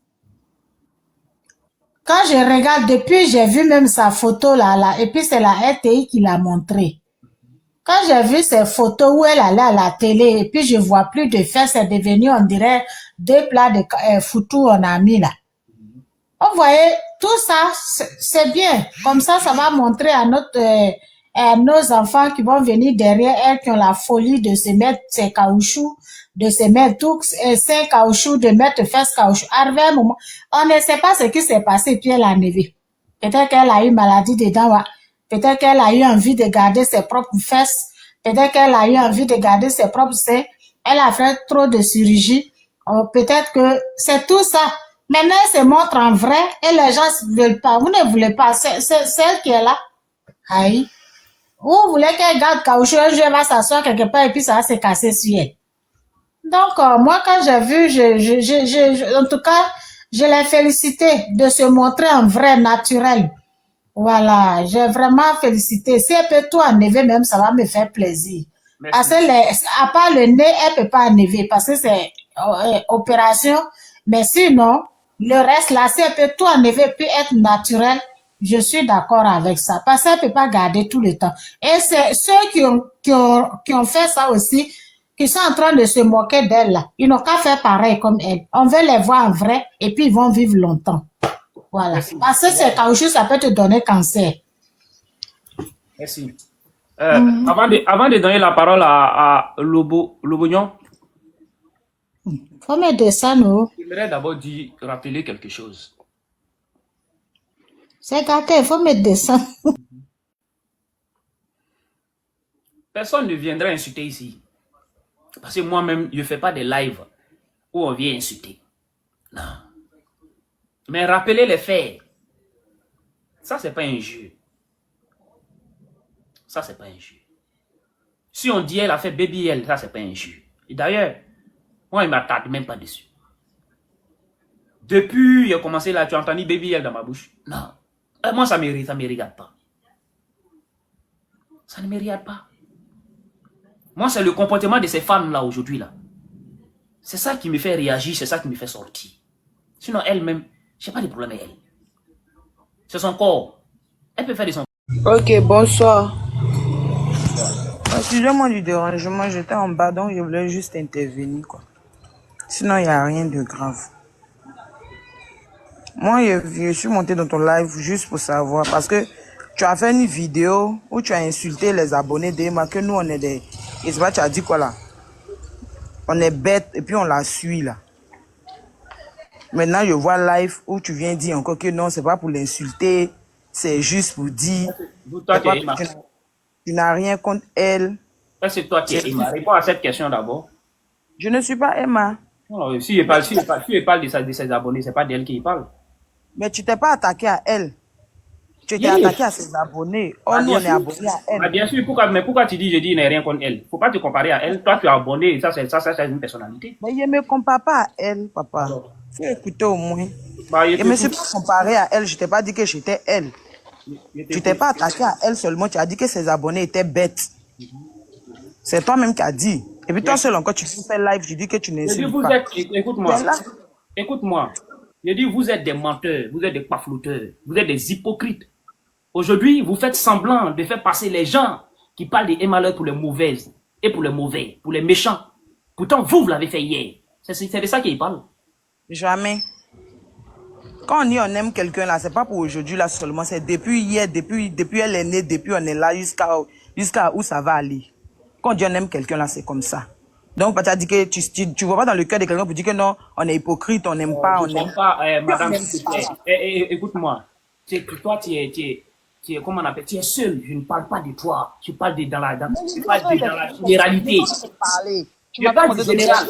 Quand je regarde, depuis, j'ai vu même sa photo là, et puis c'est la RTI qui l'a montré. Quand j'ai vu ces photos où elle allait à la télé, et puis je vois plus de fesses, c'est devenu, on dirait, 2 plats de foutou on a mis là. Vous voyez, tout ça, c'est bien. Comme ça va montrer à nos enfants qui vont venir derrière elles, qui ont la folie de se mettre ces caoutchoucs, de se mettre tous ces caoutchoucs, de mettre fesses caoutchouc. Arrivé un moment, on ne sait pas ce qui s'est passé, puis elle a enlevé. Peut-être qu'elle a eu maladie dedans, ouais. Peut-être qu'elle a eu envie de garder ses propres fesses. Peut-être qu'elle a eu envie de garder ses propres seins. Elle a fait trop de chirurgie. Peut-être que c'est tout ça. Maintenant, elle se montre en vrai et les gens ne veulent pas. Vous ne voulez pas. C'est elle qui est là. Aïe. Vous voulez qu'elle garde caoutchouc, un jour elle va s'asseoir quelque part et puis ça va se casser sur elle. Donc, moi, quand j'ai vu, en tout cas, je l'ai félicité de se montrer en vrai, naturel. Voilà, j'ai vraiment félicité. Si elle peut tout enlever, même, ça va me faire plaisir. Merci. Parce que, à part le nez, elle peut pas enlever parce que c'est opération. Mais sinon, le reste là, si elle peut tout enlever puis être naturel, je suis d'accord avec ça. Parce qu'elle peut pas garder tout le temps. Et c'est ceux qui ont fait ça aussi, qui sont en train de se moquer d'elle là. Ils n'ont qu'à faire pareil comme elle. On veut les voir en vrai et puis ils vont vivre longtemps. Voilà. Merci. Parce que c'est caoutchouc, ça peut te donner cancer. Merci. Avant de donner la parole à Lobognon, faut me descendre. j'aimerais d'abord rappeler quelque chose. C'est gâté, il faut me descendre. Personne ne viendra insulter ici. Parce que moi-même, je ne fais pas des lives où on vient insulter. Non. Mais rappeler les faits, ça, c'est pas un jeu. Ça, c'est pas un jeu. Si on dit elle a fait baby elle, ça, c'est pas un jeu. Et d'ailleurs, moi, il ne m'attarde même pas dessus. Depuis, il a commencé là, tu as entendu baby elle dans ma bouche? Non. Moi, ça ne me regarde pas. Ça ne me regarde pas. Moi, c'est le comportement de ces femmes-là aujourd'hui. Là. C'est ça qui me fait réagir, c'est ça qui me fait sortir. Sinon, elle-même, je n'ai pas de problème avec elle. C'est son corps. Elle peut faire de son corps. Ok, bonsoir. Excusez-moi du dérangement, j'étais en bas, donc je voulais juste intervenir, quoi. Sinon, il n'y a rien de grave. Moi, je suis monté dans ton live juste pour savoir, parce que tu as fait une vidéo où tu as insulté les abonnés d'Emma, que nous, on est des... Et c'est pas, tu as dit quoi, là? On est bêtes, et puis on la suit, là. Maintenant, je vois live où tu viens dire encore que non, c'est pas pour l'insulter, c'est juste pour dire... Toi, tu n'as rien contre elle. C'est toi qui es Emma. Réponds à cette question d'abord. Je ne suis pas Emma. Non, si je parle de ses abonnés, c'est pas d'elle qui parle. Mais tu t'es pas attaqué à elle. Tu t'es attaqué à ses abonnés. Oh, nous, on est abonnés à elle. Bien sûr, pourquoi tu dis, je dis, je n'ai rien contre elle? Faut pas te comparer à elle. Toi, tu es abonné, et ça, c'est une personnalité. Mais je ne me compare pas à elle, papa. Faut écouter au moins. Je me suis pas comparé à elle, je t'ai pas dit que j'étais elle. Tu t'es pas attaqué à elle seulement, tu as dit que ses abonnés étaient bêtes. C'est toi-même qui as dit. Et puis toi seul encore, tu fais live, tu dis que tu n'insultes pas. Écoute-moi. Je dis, vous êtes des menteurs, vous êtes des paflouteurs, vous êtes des hypocrites. Aujourd'hui, vous faites semblant de faire passer les gens qui parlent des malheurs pour les mauvaises et pour les mauvais, pour les méchants. Pourtant, vous l'avez fait hier. C'est de ça qu'il parle. Jamais. Quand on dit on aime quelqu'un là, c'est pas pour aujourd'hui là seulement, c'est depuis hier, depuis elle est née, depuis on est là jusqu'à où ça va aller. Quand on dit on aime quelqu'un là, c'est comme ça. Donc, tu as dit que tu vois pas dans le cœur de quelqu'un pour dire que non, on est hypocrite, on n'aime pas, on n'aime pas. Madame, s'il te plaît, écoute-moi. toi, comment on appelle, tu es seul. Je ne parle pas de toi. Je parle dans la généralité. Tu Je m'as pas parle demandé du de général.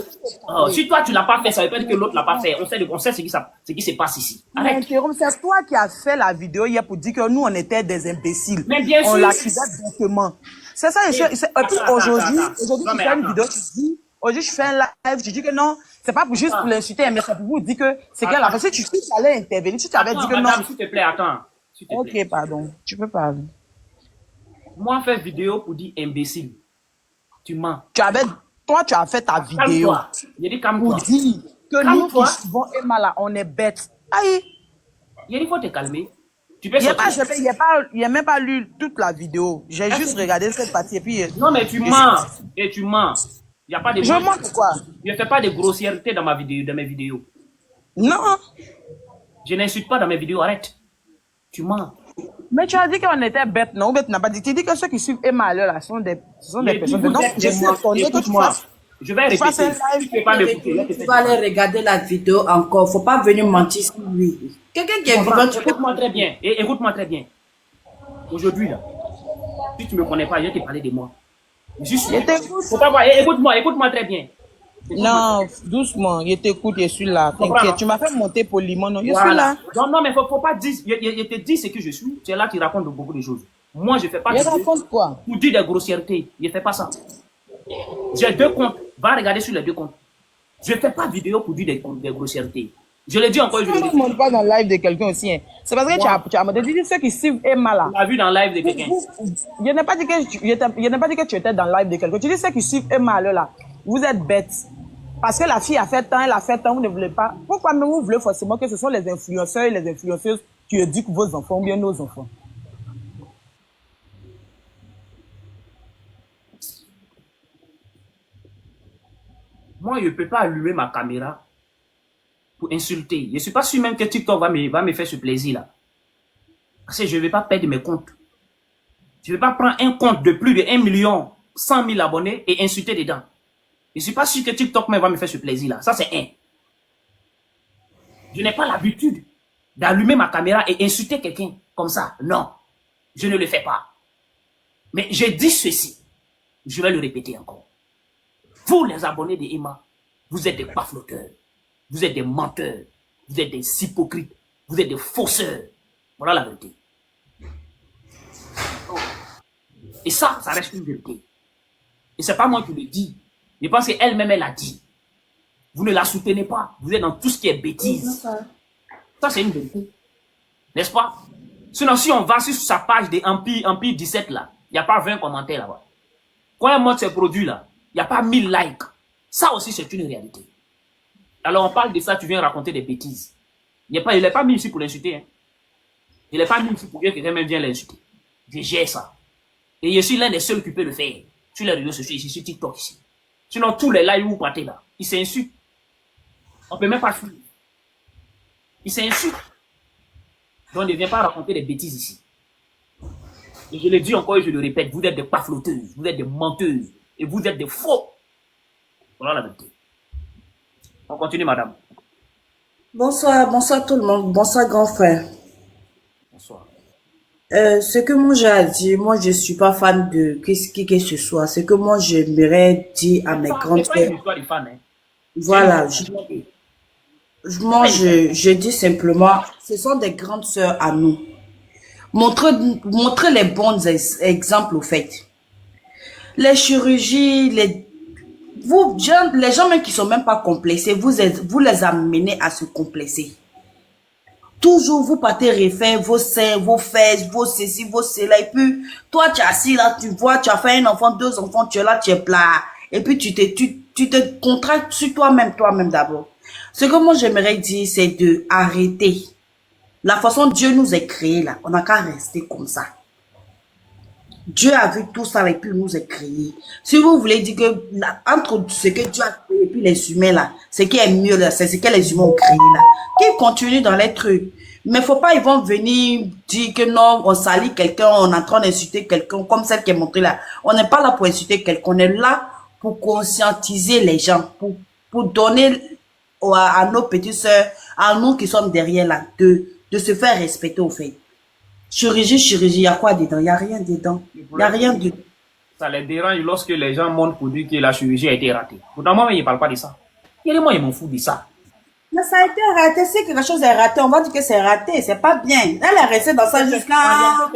parler. Si toi, tu l'as pas fait, ça veut pas dire que l'autre l'a pas fait. On sait ce qui se passe ici. Arrête. C'est toi qui as fait la vidéo hier pour dire que nous, on était des imbéciles. Mais bien On sûr. l'accusait directement. C'est ça, et puis aujourd'hui, Non, tu mais fais une attends. vidéo, tu dis, aujourd'hui, je fais un live, tu dis que non, c'est pas juste pour l'insulter, mais c'est pour vous dire que c'est qu'elle a fait. Si tu allais intervenir, si tu avais dit que non. Madame, s'il te plaît, attends. S'il te plaît. Ok, pardon. Tu peux parler. Moi, faire vidéo pour dire imbécile. Tu mens. Toi, tu as fait ta vidéo. Calme-toi. J'ai dit calme-toi. Pour dire que nous Calme-toi. qui suivons Emma là, on est bêtes. Aïe. Il faut te calmer. Tu peux Il n'a même pas lu toute la vidéo. J'ai juste regardé cette partie et puis. Non, mais tu mens. Et tu mens. Il y a pas de. Je mens pourquoi? Je ne fais pas de grossièreté dans mes vidéos. Non. Je n'insulte pas dans mes vidéos, arrête. Tu mens. Mais tu as dit qu'on était bêtes, non? Ou bien tu n'as pas dit. Tu dis que ceux qui suivent Emma là, ce sont des personnes. Donc, je suis étonné que tu fasses. Je vais répéter. Tu peux pas m'écouter. Tu vas aller regarder la vidéo encore. Faut pas venir mentir sur lui. Quelqu'un qui est vivant, tu peux. Écoute-moi très bien. Et écoute-moi très bien. Aujourd'hui, là, si tu ne me connais pas, je vais te parler de moi. Faut pas voir. Écoute-moi très bien. Non, doucement, je t'écoute, je suis là. T'inquiète, tu m'as fait monter poliment, non? Je suis là. Non, mais faut pas dire. Je te dis ce que je suis. Tu es là, tu racontes beaucoup de choses. Moi, je fais pas. Je raconte quoi? Pour dire des grossièretés. Je fais pas ça. J'ai 2 comptes. Va regarder sur les 2 comptes. Je fais pas vidéo pour dire des grossièretés. Je l'ai dit encore. Je ne montre pas dans le live de quelqu'un aussi. Hein. C'est parce que tu as dit ceux qui suivent Emma là. Tu l'as vu dans le live de quelqu'un. Je n'ai pas dit que tu étais dans le live de quelqu'un. Tu dis ceux qui suivent Emma là. Vous êtes bêtes. Parce que la fille a fait tant, elle a fait tant, vous ne voulez pas. Pourquoi même vous voulez forcément que ce sont les influenceurs et les influenceuses qui éduquent vos enfants ou bien nos enfants? Moi, je ne peux pas allumer ma caméra pour insulter. Je ne suis pas sûr même que TikTok va me faire ce plaisir-là. Parce que je ne vais pas perdre mes comptes. Je ne vais pas prendre un compte de plus de 1 100 000 abonnés et insulter dedans. Je ne suis pas sûr que TikTok même va me faire ce plaisir-là. Ça, c'est un. Je n'ai pas l'habitude d'allumer ma caméra et insulter quelqu'un comme ça. Non, je ne le fais pas. Mais je dis ceci. Je vais le répéter encore. Vous, les abonnés de Emma, vous êtes des bafloteurs. Vous êtes des menteurs. Vous êtes des hypocrites. Vous êtes des fausseurs. Voilà la vérité. Et ça reste une vérité. Et c'est pas moi qui le dis. Je pense qu'elle-même, elle a dit. Vous ne la soutenez pas. Vous êtes dans tout ce qui est bêtise. Ça, c'est une vérité. N'est-ce pas? Sinon, si on va sur sa page de Empire 17, là, il n'y a pas 20 commentaires là-bas. Quand elle montre ses produits, là, il n'y a pas 1000 likes. Ça aussi, c'est une réalité. Alors, on parle de ça, tu viens raconter des bêtises. Il n'est pas mis ici pour l'insulter. Hein. Il n'est pas mis ici pour que quelqu'un même vienne l'insulter. Je gère ça. Et je suis l'un des seuls qui peut le faire. Sur les réseaux sociaux ici, sur TikTok ici. Sinon, tous les lives où vous partez là, ils s'insultent. On ne peut même pas fuir. Ils s'insultent. Donc, ne viens pas raconter des bêtises ici. Et je le dis encore et je le répète, vous êtes des pafloteuses, vous êtes des menteuses, et vous êtes des faux. Voilà la vérité. On continue, madame. Bonsoir tout le monde. Bonsoir, grand frère. Bonsoir. Ce que moi j'ai à dire, moi je suis pas fan de qui que ce soit. Ce que moi j'aimerais dire à mes grandes sœurs. Voilà. Moi je dis simplement, ce sont des grandes sœurs à nous. Montrez les bons exemples au fait. Les chirurgies, les gens même qui sont même pas complexés, vous les amenez à se complexer. Toujours, vous partez refaire vos seins, vos fesses, vos ceci, vos cela. Et puis, toi, tu es assis là, tu vois, tu as fait un enfant, 2 enfants, tu es là, tu es plat. Et puis, tu te contractes sur toi-même d'abord. Ce que moi, j'aimerais dire, c'est de arrêter. La façon dont Dieu nous a créés là, on n'a qu'à rester comme ça. Dieu a vu tout ça et puis nous a créés. Si vous voulez dire que entre ce que Dieu a créé et puis les humains là, ce qui est mieux là, c'est ce que les humains ont créé là. Qu'ils continuent dans les trucs. Mais faut pas, ils vont venir dire que non, on salit quelqu'un, on est en train d'insulter quelqu'un, comme celle qui est montrée là. On n'est pas là pour insulter quelqu'un, on est là pour conscientiser les gens, pour donner à nos petites sœurs, à nous qui sommes derrière là, de se faire respecter au fait. Chirurgie, il y a quoi dedans? Il n'y a rien dedans. Il n'y a rien dedans. Ça les dérange lorsque les gens montrent pour dire que la chirurgie a été ratée. Pourtant, moi, ils ne parlent pas de ça. Moi, ils m'en foutent de ça. Mais ça a été raté. Si quelque chose est raté, on va dire que c'est raté. C'est pas bien. Elle est restée dans ça jusqu'à...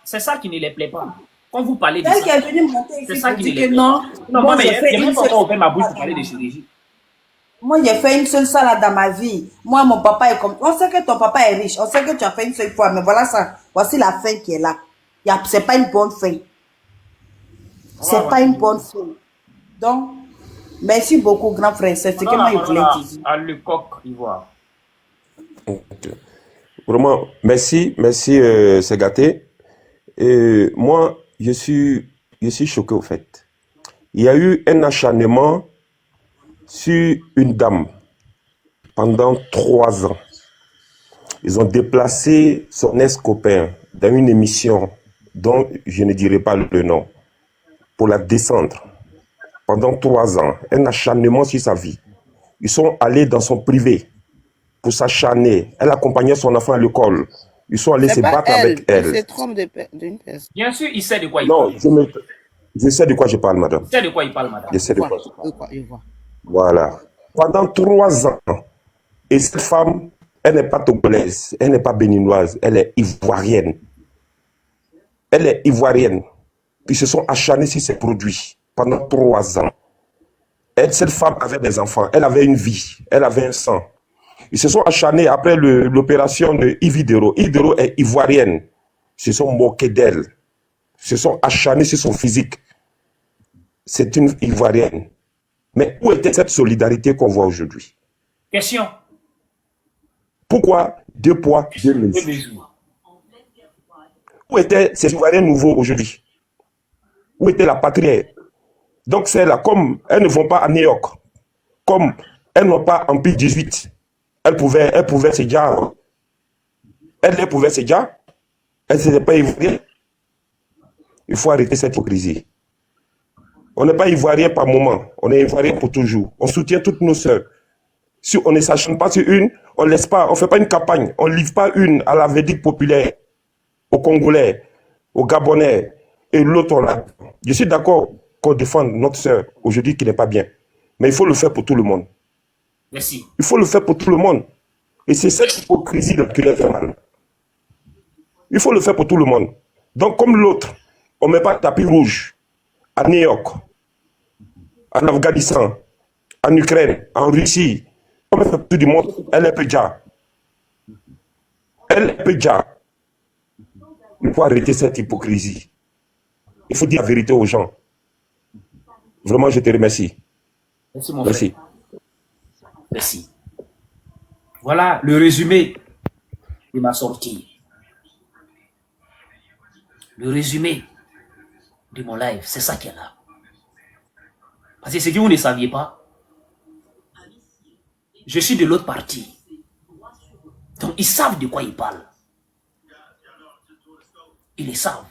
C'est ça qui ne les plaît pas. Quand vous parlez de Elle ça, qui est venue monter c'est ici ça pour qui ne dire les que plaît non. pas. Non, Moi, moi, j'ai fait j'ai une même pas seule... encore ouvert ma bouche pour parler de chirurgie. Moi, j'ai fait une seule salade dans ma vie. Moi, mon papa est comme... On sait que ton papa est riche. On sait que tu as fait une seule fois. Mais voilà ça. Voici la fin qui est là. C'est pas une bonne fin. C'est pas une bonne fin. Donc, merci beaucoup, grand frère. C'est ce que moi, je voulais te dire. À le coq ivoire. Vraiment, merci, c'est gâté. Et moi, je suis choqué au fait. Il y a eu un acharnement sur une dame pendant 3 ans. Ils ont déplacé son ex-copain dans une émission dont je ne dirai pas le nom pour la descendre pendant 3 ans. Un acharnement sur sa vie. Ils sont allés dans son privé pour s'acharner. Elle accompagnait son enfant à l'école. Ils sont allés se battre avec elle. Il se trompe d'une personne. Bien sûr, il sait de quoi il Non, parle. je sais de quoi je parle, madame. Il sait de quoi il parle, madame. Je sais de quoi je parle. Je vois. Voilà. Pendant 3 ans, et cette femme, elle n'est pas togolaise, elle n'est pas béninoise, elle est ivoirienne. Elle est ivoirienne. Ils se sont acharnés sur ces produits pendant 3 ans. Cette femme avait des enfants, elle avait une vie, elle avait un sang. Ils se sont acharnés après l'opération de Ividero. Ividero est ivoirienne. Ils se sont moqués d'elle. Ils se sont acharnés sur son physique. C'est une ivoirienne. Mais où était cette solidarité qu'on voit aujourd'hui? Question. Pourquoi 2 poids, 2 mesures? Où étaient ces Ivoiriens nouveaux aujourd'hui? Où était la patrie? Donc c'est là, comme elles ne vont pas à New York, comme elles n'ont pas Empire 18, elles pouvaient se dire, elles pouvaient se dire, elles n'étaient pas Ivoiriennes. Il faut arrêter cette hypocrisie. On n'est pas Ivoirien par moment, on est Ivoirien pour toujours. On soutient toutes nos sœurs. Si on ne s'acharne pas sur une, on ne laisse pas, on ne fait pas une campagne, on ne livre pas une à la Védique populaire, aux Congolais, aux Gabonais, et l'autre là. Je suis d'accord qu'on défende notre sœur aujourd'hui qui n'est pas bien. Mais il faut le faire pour tout le monde. Merci. Il faut le faire pour tout le monde. Et c'est cette hypocrisie qui leur fait mal. Il faut le faire pour tout le monde. Donc comme l'autre, on ne met pas de tapis rouge à New York, en Afghanistan, en Ukraine, en Russie, comme elle fait tout du monde, elle est Pédja. Elle est Pédja. Il faut arrêter cette hypocrisie. Il faut dire la vérité aux gens. Vraiment, je te remercie. Merci, mon Merci. frère. Merci. Voilà le résumé de ma sortie. Le résumé de mon live, c'est ça qui est là. Parce que ce que vous ne saviez pas, je suis de l'autre partie. Donc ils savent de quoi ils parlent. Ils le savent.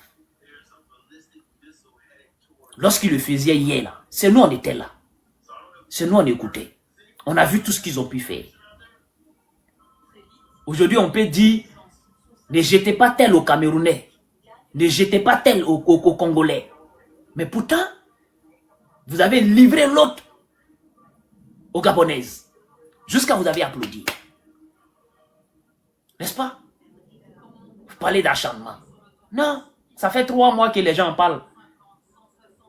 Lorsqu'ils le faisaient hier, là, c'est nous on était là. C'est nous on écoutait. On a vu tout ce qu'ils ont pu faire. Aujourd'hui, on peut dire, ne jetez pas tel aux Camerounais. Ne jetez pas tel aux Congolais. Mais pourtant, vous avez livré l'autre aux Gabonaises. Jusqu'à vous avez applaudi. N'est-ce pas? Vous parlez d'acharnement. Non, ça fait 3 mois que les gens parlent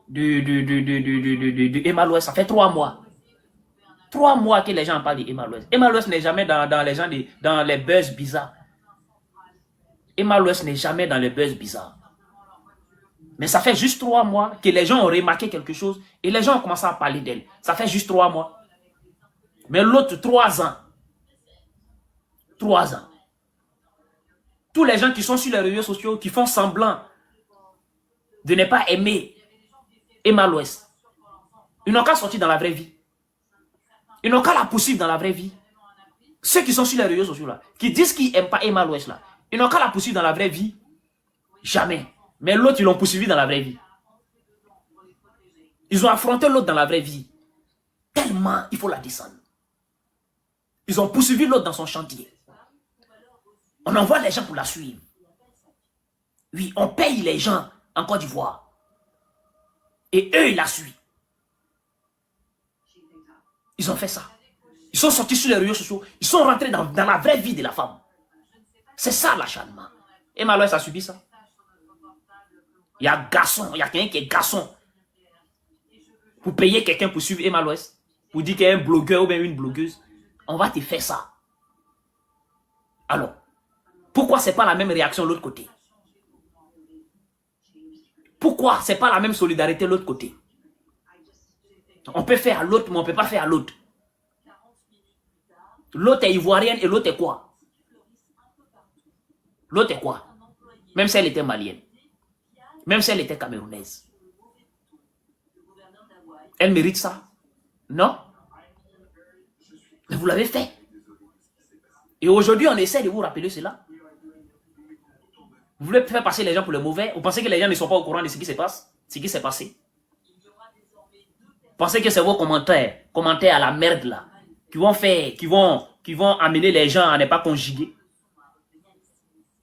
de Emma Louest. Ça fait 3 mois. 3 mois que les gens parlent d'Emma Louest. Emma Louest n'est jamais dans les gens dans les buzz bizarres. Emma Louest n'est jamais dans les buzz bizarres. Mais ça fait juste 3 mois que les gens ont remarqué quelque chose et les gens ont commencé à parler d'elle. Ça fait juste 3 mois. Mais l'autre, 3 ans. 3 ans. Tous les gens qui sont sur les réseaux sociaux, qui font semblant de ne pas aimer Emma Louest, ils n'ont qu'à sortir dans la vraie vie. Ils n'ont qu'à la poursuivre dans la vraie vie. Ceux qui sont sur les réseaux sociaux là, qui disent qu'ils n'aiment pas Emma Louest là, ils n'ont qu'à la poursuivre dans la vraie vie. Jamais. Mais l'autre, ils l'ont poursuivi dans la vraie vie. Ils ont affronté l'autre dans la vraie vie. Tellement il faut la descendre. Ils ont poursuivi l'autre dans son chantier. On envoie les gens pour la suivre. Oui, on paye les gens en Côte d'Ivoire. Et eux, ils la suivent. Ils ont fait ça. Ils sont sortis sur les réseaux sociaux. Ils sont rentrés dans la vraie vie de la femme. C'est ça l'acharnement. Et Maloès a subi ça. Il y a garçon, il y a quelqu'un qui est garçon. Pour payer quelqu'un pour suivre Emma Loès, pour dire qu'il y a un blogueur ou bien une blogueuse, on va te faire ça. Alors, pourquoi c'est pas la même réaction de l'autre côté? Pourquoi c'est pas la même solidarité de l'autre côté? On peut faire à l'autre, mais on ne peut pas faire à l'autre. L'autre est ivoirienne et l'autre est quoi? L'autre est quoi? Même si elle était malienne. Même si elle était camerounaise. Elle mérite ça? Non? Mais vous l'avez fait. Et aujourd'hui, on essaie de vous rappeler cela. Vous voulez faire passer les gens pour le mauvais? Vous pensez que les gens ne sont pas au courant de ce qui se passe? Ce qui s'est passé? Vous pensez que c'est vos commentaires à la merde là, qui vont amener les gens à ne pas conjuguer?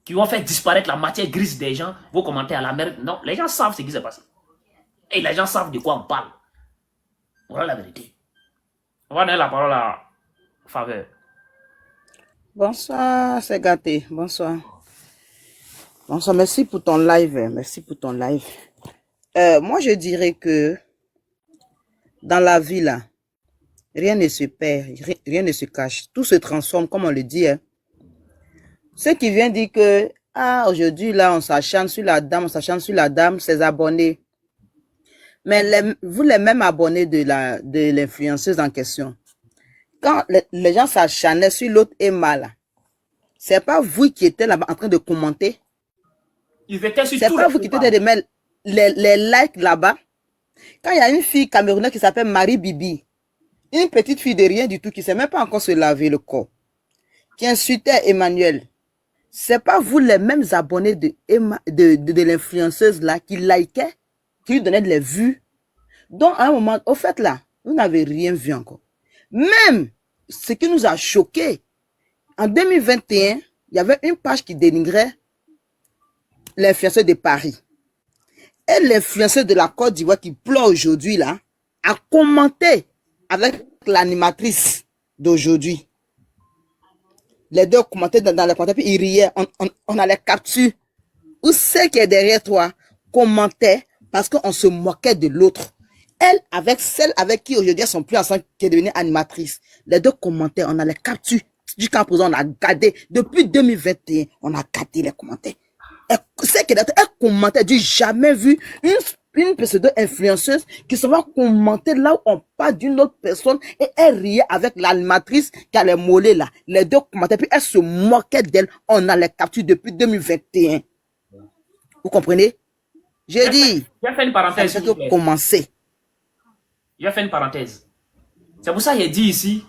Qui vont faire disparaître la matière grise des gens, vos commentaires à la merde? Non, les gens savent ce qui s'est passé. Et les gens savent de quoi on parle. Voilà la vérité. On va donner la parole à Faveur. Bonsoir, c'est gâté. Bonsoir. Bonsoir, merci pour ton live. Merci pour ton live. Moi, je dirais que dans la vie, là, rien ne se perd, rien ne se cache. Tout se transforme, comme on le dit. Hein. Ceux qui viennent dire que, aujourd'hui, là, on s'acharne sur la dame, ses abonnés. Mais vous, les mêmes abonnés de l'influenceuse en question, quand les gens s'acharnaient sur l'autre Emma, là, c'est pas vous qui étiez là-bas en train de commenter. C'est pas vous qui étiez de mettre les likes là-bas. Quand il y a une fille camerounaise qui s'appelle Marie Bibi, une petite fille de rien du tout qui ne sait même pas encore se laver le corps, qui insultait Emmanuel, c'est pas vous les mêmes abonnés de l'influenceuse là qui likaient, qui lui donnaient les vues. Donc à un moment, au fait là, vous n'avez rien vu encore. Même ce qui nous a choqués, en 2021, il y avait une page qui dénigrait l'influenceur de Paris. Et l'influenceur de la Côte d'Ivoire qui pleure aujourd'hui là, a commenté avec l'animatrice d'aujourd'hui. Les deux commentaient dans les commentaires, puis ils riaient, on a les captures. Où c'est qui est derrière toi commentait parce qu'on se moquait de l'autre. Elle, avec celle avec qui aujourd'hui elles sont plus ensemble, qui est devenue animatrice. Les deux commentaient, on a les captures. Jusqu'à présent, on a gardé. Depuis 2021, on a gardé les commentaires. C'est qu'elle commentait, j'ai jamais vu une pseudo-influenceuse qui se va commenter là où on parle d'une autre personne et elle riait avec l'animatrice qui a les mollets là. Les deux commentaient, puis elle se moquait d'elle. On a les captures depuis 2021. Vous comprenez? J'ai dit. J'ai fait une parenthèse. Ça peut commencer. J'ai fait une parenthèse. C'est pour ça que j'ai dit ici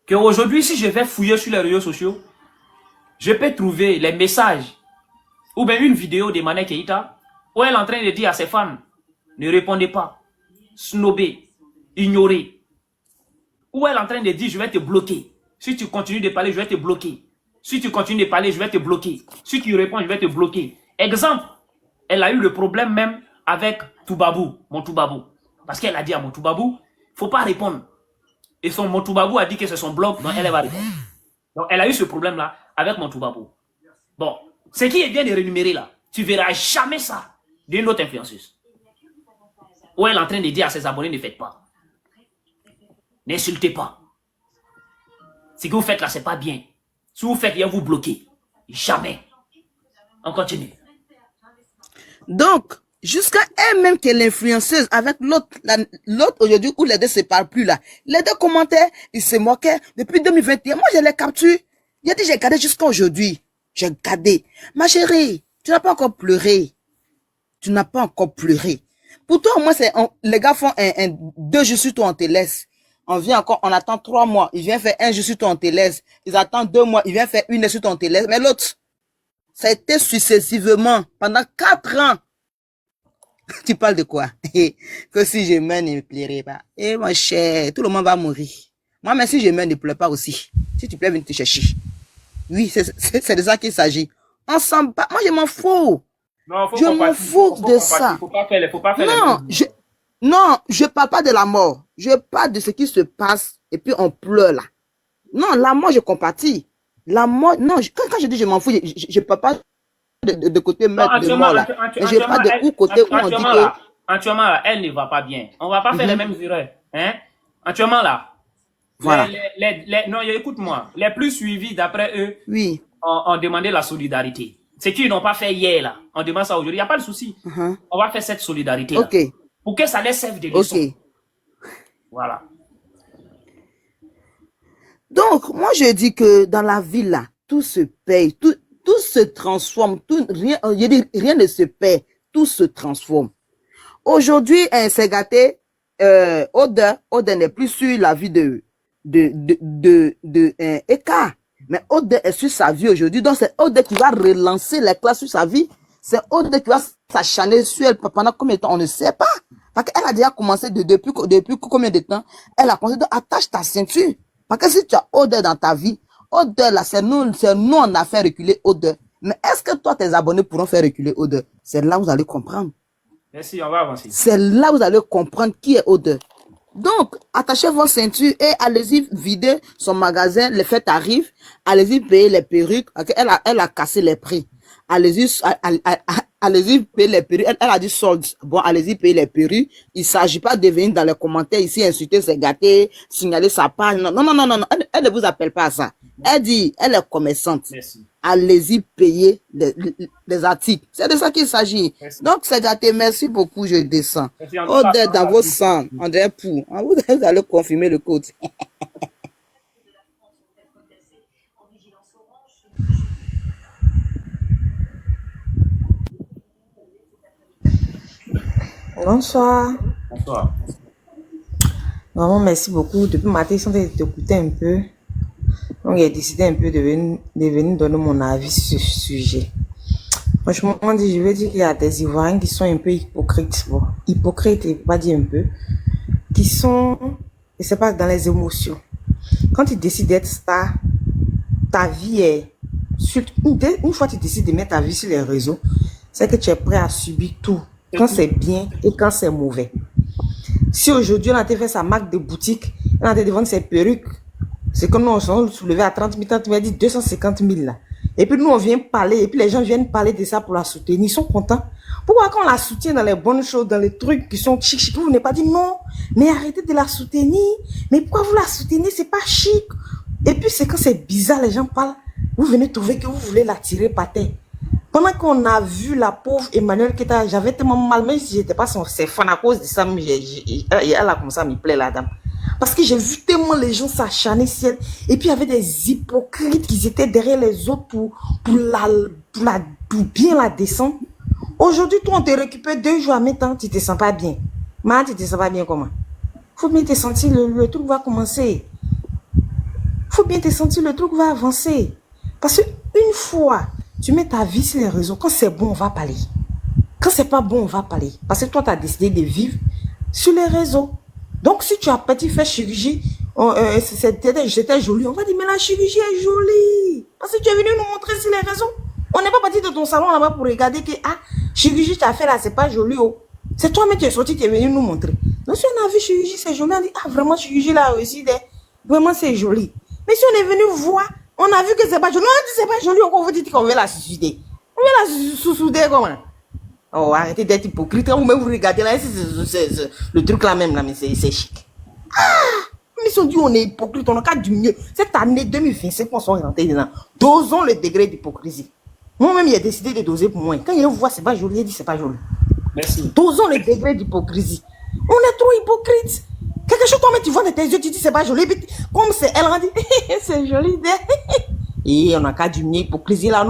qu'aujourd'hui, si je vais fouiller sur les réseaux sociaux, je peux trouver les messages ou bien une vidéo de Mané Keïta où elle est en train de dire à ses fans, ne répondez pas, snobez, ignorez. Où elle est en train de dire, je vais te bloquer. Si tu continues de parler, je vais te bloquer. Si tu continues de parler, je vais te bloquer. Si tu réponds, je vais te bloquer. Exemple, elle a eu le problème même avec Toubabou, mon Toubabou. Parce qu'elle a dit à mon Toubabou, il ne faut pas répondre. Et mon Toubabou a dit que c'est son blog, donc elle va répondre. Donc elle a eu ce problème-là avec mon Toubabou. Bon, ce qui est bien de rémunérer là, tu ne verras jamais ça d'une autre influenceuse. Où elle est en train de dire à ses abonnés, ne faites pas. N'insultez pas. Ce que vous faites là, c'est pas bien. Si vous faites, il va vous bloquer. Jamais. On continue. Donc, jusqu'à elle-même qui est l'influenceuse avec l'autre aujourd'hui où les deux ne se parlent plus là. Les deux commentaires, ils se moquaient depuis 2021. Moi, je les capture. J'ai dit, j'ai gardé jusqu'à aujourd'hui. J'ai gardé. Ma chérie, tu n'as pas encore pleuré. Tu n'as pas encore pleuré. Pour toi, moi, les gars font 2 jours sur toi, on te laisse. On vient encore, on attend 3 mois. Ils viennent faire 1 jour sur toi, on te laisse. Ils attendent 2 mois, ils viennent faire 1 heure sur toi, on te laisse. Mais l'autre, ça a été successivement pendant 4 ans. Tu parles de quoi? Que si je meurs, ne pleurerai pas. Eh, mon cher, tout le monde va mourir. Moi, même si je meurs, ne pleure pas aussi. Si tu pleures, viens te chercher. Oui, c'est de ça qu'il s'agit. On s'en bat. Moi, je m'en fous. Non, faut Je m'en compatir, fous faut de compatir. ça. Faut pas faire les Non, mêmes. je parle pas de la mort. Je parle de ce qui se passe et puis on pleure là. Non, la mort, je compatis. La mort, non, quand je dis je m'en fous, je parle pas de côté Non, meurtre de mort là. Mais je parle de côté où on dit que... actuellement, là, elle ne va pas bien. On va pas faire les mêmes erreurs. Hein? Actuellement, là, Voilà. non, écoute-moi. Les plus suivis, d'après eux, Oui. ont demandé la solidarité. Ce qu'ils n'ont pas fait hier, là. On demande ça aujourd'hui. Il n'y a pas de souci. On va faire cette solidarité-là. Ok. Pour que ça les serve de leçon. Ok. Voilà. Donc, moi, je dis que dans la vie, là, tout se paye, tout se transforme, rien ne se paye, tout se transforme. Aujourd'hui, c'est gâté, Oda n'est plus sur la vie de Eka. Mais Oda est sur sa vie aujourd'hui. Donc, c'est Oda qui va relancer les classes sur sa vie. C'est Oda qui va s'acharner sur elle pendant combien de temps, on ne sait pas. Parce qu'elle a déjà commencé depuis combien de temps? Elle a commencé, donc attache ta ceinture. Parce que si tu as Oda dans ta vie, Oda là, c'est nous, on a fait reculer Oda. Mais est-ce que toi, tes abonnés pourront faire reculer Oda? C'est là où vous allez comprendre. Merci, on va avancer. C'est là où vous allez comprendre qui est Oda. Donc, attachez vos ceintures et allez-y vider son magasin, les fêtes arrivent, allez-y payer les perruques. Elle a cassé les prix. Allez-y payer les perruques. Elle a dit solde. Bon, allez-y payer les perruques. Il ne s'agit pas de venir dans les commentaires ici, insulter, se gâter, signaler sa page. Non. Elle ne vous appelle pas à ça. Elle dit, elle est commerçante. Merci. Allez-y payer les articles. C'est de ça qu'il s'agit. Donc, c'est gâté. Merci beaucoup, je descends. Odeur dans vos sangs, on dirait pour. Vous allez confirmer le code. Bonsoir. Bonsoir. Vraiment, merci beaucoup. Depuis matin, je suis en train de t'écouter un peu. Donc, j'ai décidé un peu de venir donner mon avis sur ce sujet. Franchement, je veux dire qu'il y a des Ivoiriens qui sont un peu hypocrites. Bon, hypocrites, je ne peux pas dire un peu. Qui sont, je ne sais pas, dans les émotions. Quand tu décides d'être star, ta vie est... Une fois que tu décides de mettre ta vie sur les réseaux, c'est que tu es prêt à subir tout. Quand c'est bien et quand c'est mauvais. Si aujourd'hui, on a fait sa marque de boutique, on a vendre ses perruques, c'est comme nous, on s'en soulevé à 30 000, on a dit 250 000 là. Et puis nous, on vient parler, et puis les gens viennent parler de ça pour la soutenir. Ils sont contents. Pourquoi quand on la soutient dans les bonnes choses, dans les trucs qui sont chic, vous n'avez pas dit non, mais arrêtez de la soutenir. Mais pourquoi vous la soutenez, c'est pas chic. Et puis c'est quand c'est bizarre, les gens parlent, vous venez trouver que vous voulez la tirer par terre. Pendant qu'on a vu la pauvre Emmanuel Keita, j'avais tellement mal, même si j'étais pas ses fans à cause de ça, mais elle a commencé à me plaire, la dame. Parce que j'ai vu tellement les gens s'acharner sur elle. Et puis il y avait des hypocrites qui étaient derrière les autres pour bien la descendre. Aujourd'hui, toi, on te récupère 2 jours à mi-temps, tu te sens pas bien. Mais tu te sens pas bien comment? Faut bien te sentir, le truc va commencer. Faut bien te sentir, le truc va avancer. Parce que une fois, tu mets ta vie sur les réseaux, quand c'est bon, on va parler. Quand c'est pas bon, on va parler. Parce que toi, tu as décidé de vivre sur les réseaux. Donc, si tu as petit fait chirurgie, c'était joli, on va dire, mais la chirurgie est jolie. Parce que tu es venu nous montrer sur les réseaux. On n'est pas parti de ton salon là-bas pour regarder que, chirurgie tu as fait là, c'est pas joli, oh. C'est toi-même qui es sorti, qui es venu nous montrer. Donc, si on a vu chirurgie, c'est joli, on dit, vraiment, chirurgie là aussi, vraiment, c'est joli. Mais si on est venu voir, on a vu que c'est pas joli. Non, on dit c'est pas joli, on vous dit qu'on veut la suicider. On veut la sous-souder comment? Oh, arrêtez d'être hypocrite. Quand vous-même vous regardez là, c'est le truc là même, là, mais c'est chic. Mais si on dit on est hypocrite, on a qu'à diminuer. Cette année 2025, on s'en est rentré dedans. Dosons le degré d'hypocrisie. Moi-même, il a décidé de doser pour moi. Quand il voit c'est pas joli, il dit c'est pas joli. Merci. Dosons le degré d'hypocrisie. On est trop hypocrite. Quelque chose, toi-même, tu vois de tes yeux, tu dis c'est pas joli. Puis, comme c'est elle, on dit c'est joli. Et on n'a qu'à diminuer l'hypocrisie là.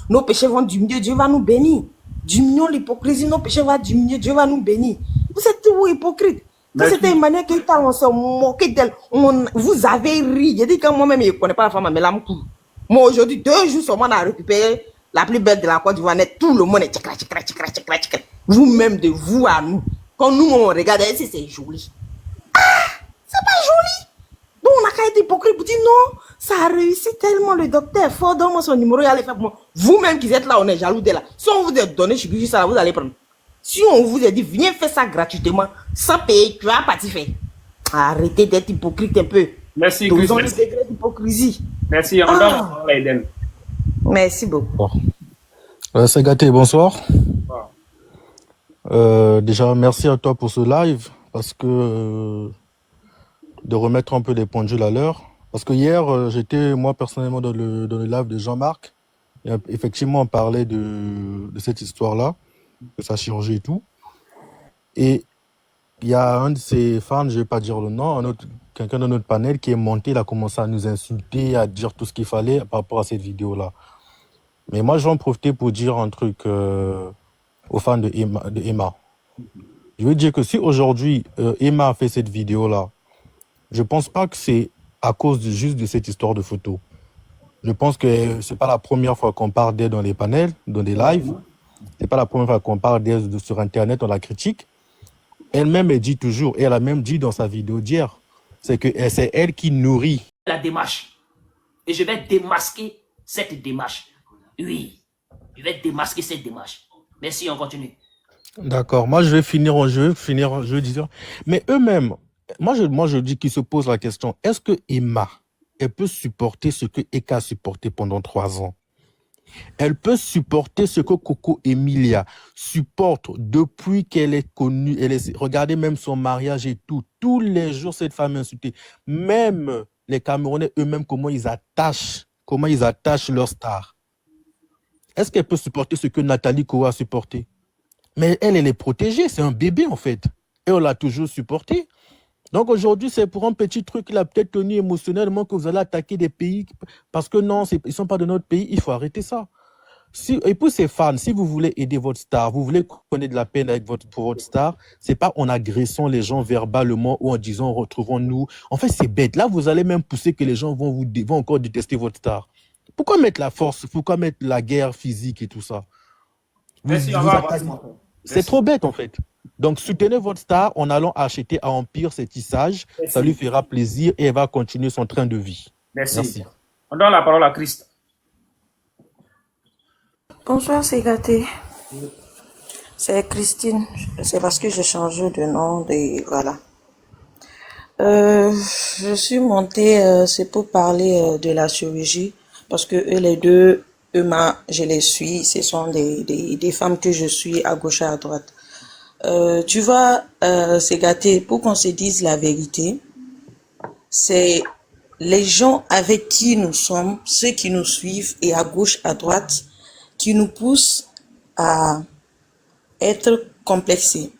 Nos péchés vont diminuer, Dieu va nous bénir. Diminuons l'hypocrisie, nos péchés vont diminuer, Dieu va nous bénir. Vous êtes tous hypocrites. Quand c'était Emmanuel Keita, on se moquait d'elle. Vous avez ri. J'ai dit que moi-même, je ne connais pas la femme, mais là, moi, aujourd'hui, 2 jours seulement, on a récupéré la plus belle de la Côte d'Ivoire. Tout le monde est tchikra. Vous-même, de vous à nous. Quand nous, on regarde, c'est joli. C'est pas joli. Donc, on a qu'à être hypocrite pour dire non, ça a réussi tellement. Le docteur est fort, donne-moi son numéro, il allait faire pour moi. Vous-même qui êtes là, on est jaloux d'elle. Si on vous a donné juste ça, vous allez prendre. Si on vous a dit, viens faire ça gratuitement, sans payer, tu vas partir faire. Arrêtez d'être hypocrite un peu. Merci, Vous Chris. avez des degrés d'hypocrisie. Merci, on donne la parole à Eden. Merci beaucoup. C'est gâté, bonsoir. Déjà, merci à toi pour ce live, parce que de remettre un peu les points de vue à l'heure. Parce que hier, j'étais, moi, personnellement, dans le live de Jean-Marc. Et effectivement, on parlait de cette histoire-là, de sa chirurgie et tout. Et il y a un de ses fans, je ne vais pas dire le nom, quelqu'un de notre panel qui est monté, il a commencé à nous insulter, à dire tout ce qu'il fallait par rapport à cette vidéo-là. Mais moi, je vais en profiter pour dire un truc aux fans de Emma. Je veux dire que si aujourd'hui, Emma a fait cette vidéo-là, je ne pense pas que c'est à cause juste de cette histoire de photo. Je pense que ce n'est pas la première fois qu'on parle d'elle dans les panels, dans des lives. Ce n'est pas la première fois qu'on parle d'elle sur Internet, on la critique. Elle-même, elle dit toujours, et elle a même dit dans sa vidéo d'hier, c'est elle qui nourrit La démarche. Et je vais démasquer cette démarche. Oui, je vais démasquer cette démarche. Merci, on continue. D'accord, moi je vais finir, je veux dire. Mais eux-mêmes, moi je dis qu'ils se posent la question, est-ce que Emma, elle peut supporter ce que Eka a supporté pendant 3 ans? Elle peut supporter ce que Coco Emilia supporte depuis qu'elle est connue. Regardez même son mariage et tout. Tous les jours, cette femme est insultée. Même les Camerounais eux-mêmes, comment ils attachent leur star. Est-ce qu'elle peut supporter ce que Nathalie Koa a supporté? Mais elle est protégée, c'est un bébé en fait. Et on l'a toujours supporté. Donc aujourd'hui, c'est pour un petit truc, il a peut-être tenu émotionnellement que vous allez attaquer des pays parce que non, ils ne sont pas de notre pays, il faut arrêter ça. Et pour ces fans, si vous voulez aider votre star, vous voulez connaître de la peine pour votre star, c'est pas en agressant les gens verbalement ou en disant retrouvons-nous. En fait, c'est bête. Là, vous allez même pousser que les gens vont encore détester votre star. Pourquoi mettre la force? Pourquoi mettre la guerre physique et tout ça? C'est trop bête en fait. Donc soutenez votre star en allant acheter à Empire ses tissages. Ça lui fera plaisir et elle va continuer son train de vie. Merci. On donne la parole à Christ. Bonsoir, c'est gâté. C'est Christine. C'est parce que j'ai changé de nom. Voilà. Je suis montée, c'est pour parler de la chirurgie. Parce que eux, les deux, je les suis. Ce sont des femmes que je suis à gauche et à droite. Tu vois, c'est gâté. Pour qu'on se dise la vérité, c'est les gens avec qui nous sommes, ceux qui nous suivent et à gauche, à droite, qui nous poussent à être complexés.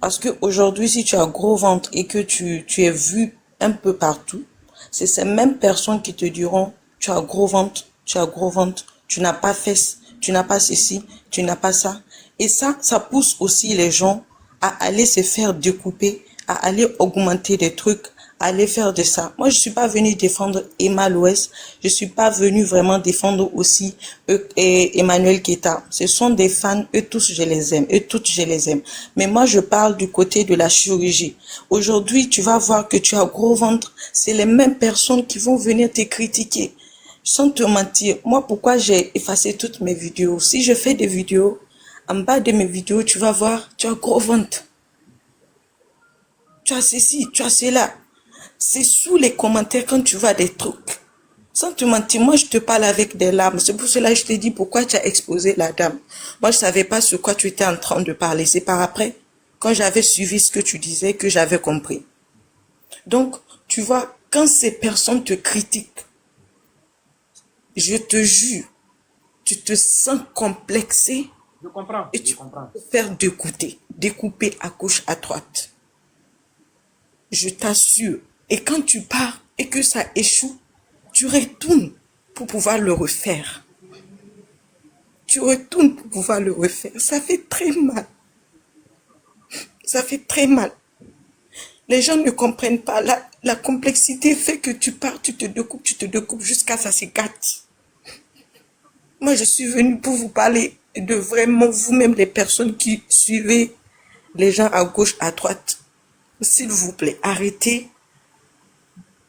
Parce que aujourd'hui, si tu as gros ventre et que tu es vu un peu partout, c'est ces mêmes personnes qui te diront, tu as gros ventre, tu n'as pas fesses, tu n'as pas ceci, tu n'as pas ça. Et ça pousse aussi les gens à aller se faire découper, à aller augmenter des trucs, à aller faire de ça. Moi, je suis pas venue défendre Emma Loès, je suis pas venue vraiment défendre aussi Emmanuel Keta. Ce sont des fans, eux tous je les aime, eux toutes je les aime. Mais moi, je parle du côté de la chirurgie. Aujourd'hui, tu vas voir que tu as gros ventre, c'est les mêmes personnes qui vont venir te critiquer. Sans te mentir, moi, pourquoi j'ai effacé toutes mes vidéos? Si je fais des vidéos, en bas de mes vidéos, tu vas voir, tu as gros ventre. Tu as ceci, tu as cela. C'est sous les commentaires quand tu vois des trucs. Sans te mentir, moi, je te parle avec des larmes. C'est pour cela que je te dis pourquoi tu as exposé la dame. Moi, je savais pas sur quoi tu étais en train de parler. C'est par après, quand j'avais suivi ce que tu disais, que j'avais compris. Donc, tu vois, quand ces personnes te critiquent, je te jure, tu te sens complexé. Je comprends. Et tu vas te faire découper à gauche, à droite. Je t'assure. Et quand tu pars et que ça échoue, tu retournes pour pouvoir le refaire. Tu retournes pour pouvoir le refaire. Ça fait très mal. Ça fait très mal. Les gens ne comprennent pas. La complexité fait que tu pars, tu te découpes jusqu'à ça se gâte. Moi, je suis venue pour vous parler de vraiment vous-même, les personnes qui suivez les gens à gauche, à droite. S'il vous plaît, arrêtez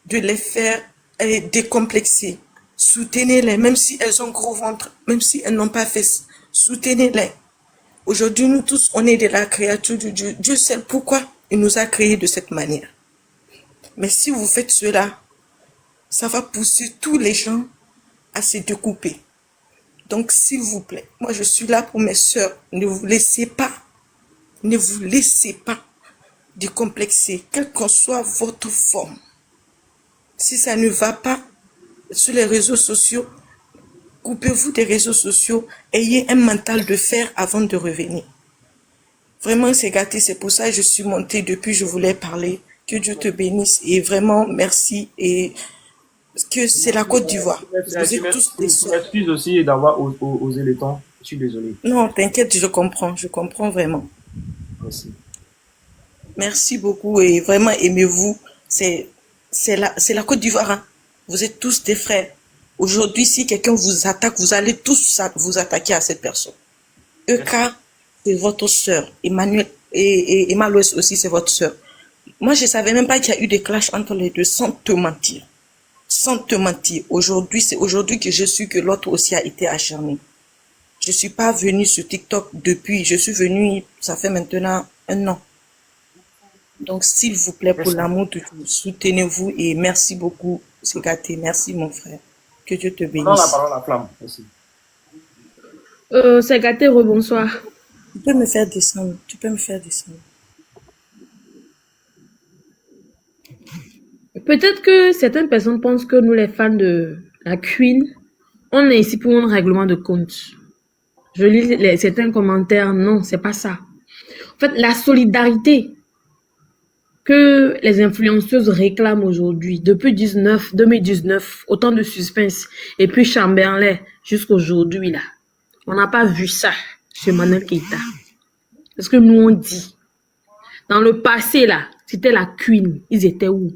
de les faire décomplexer. Soutenez-les, même si elles ont gros ventre, même si elles n'ont pas fait. Soutenez-les. Aujourd'hui, nous tous, on est de la créature de Dieu. Dieu sait pourquoi il nous a créés de cette manière. Mais si vous faites cela, ça va pousser tous les gens à se découper. Donc, s'il vous plaît, moi, je suis là pour mes sœurs. Ne vous laissez pas décomplexer, quelle qu'en soit votre forme. Si ça ne va pas sur les réseaux sociaux, coupez-vous des réseaux sociaux, ayez un mental de fer avant de revenir. Vraiment, c'est gâté, c'est pour ça que je suis montée depuis, je voulais parler. Que Dieu te bénisse et vraiment merci et que c'est la Côte d'Ivoire. Vous êtes tous des Je m'excuse aussi d'avoir osé le temps. Je suis désolé. Non, t'inquiète, je comprends vraiment. Merci. Merci beaucoup et vraiment aimez-vous. C'est la Côte d'Ivoire. Hein. Vous êtes tous des frères. Aujourd'hui, si quelqu'un vous attaque, vous allez tous vous attaquer à cette personne. Eka, c'est votre sœur. Emmanuel et Emma Louès aussi, c'est votre sœur. Moi, je savais même pas qu'il y a eu des clashs entre les deux, sans te mentir. Sans te mentir. Aujourd'hui, c'est aujourd'hui que je suis que l'autre aussi a été acharné. Je suis pas venue sur TikTok depuis. Je suis venue, ça fait maintenant 1 an. Donc, s'il vous plaît, pour l'amour de Dieu, soutenez-vous et merci beaucoup. C'est gâté. Merci, mon frère. Que Dieu te bénisse. Non, la parole à Flamme. Merci. C'est gâté, rebonsoir. Tu peux me faire descendre. Peut-être que certaines personnes pensent que nous, les fans de la Queen, on est ici pour un règlement de compte. Je lis certains commentaires. Non, c'est pas ça. En fait, la solidarité que les influenceuses réclament aujourd'hui, depuis 2019, autant de suspense, et puis Chamberlain jusqu'aujourd'hui, là, on n'a pas vu ça chez Manuel Keïta. Parce que nous, on dit, dans le passé, là, c'était la Queen. Ils étaient où?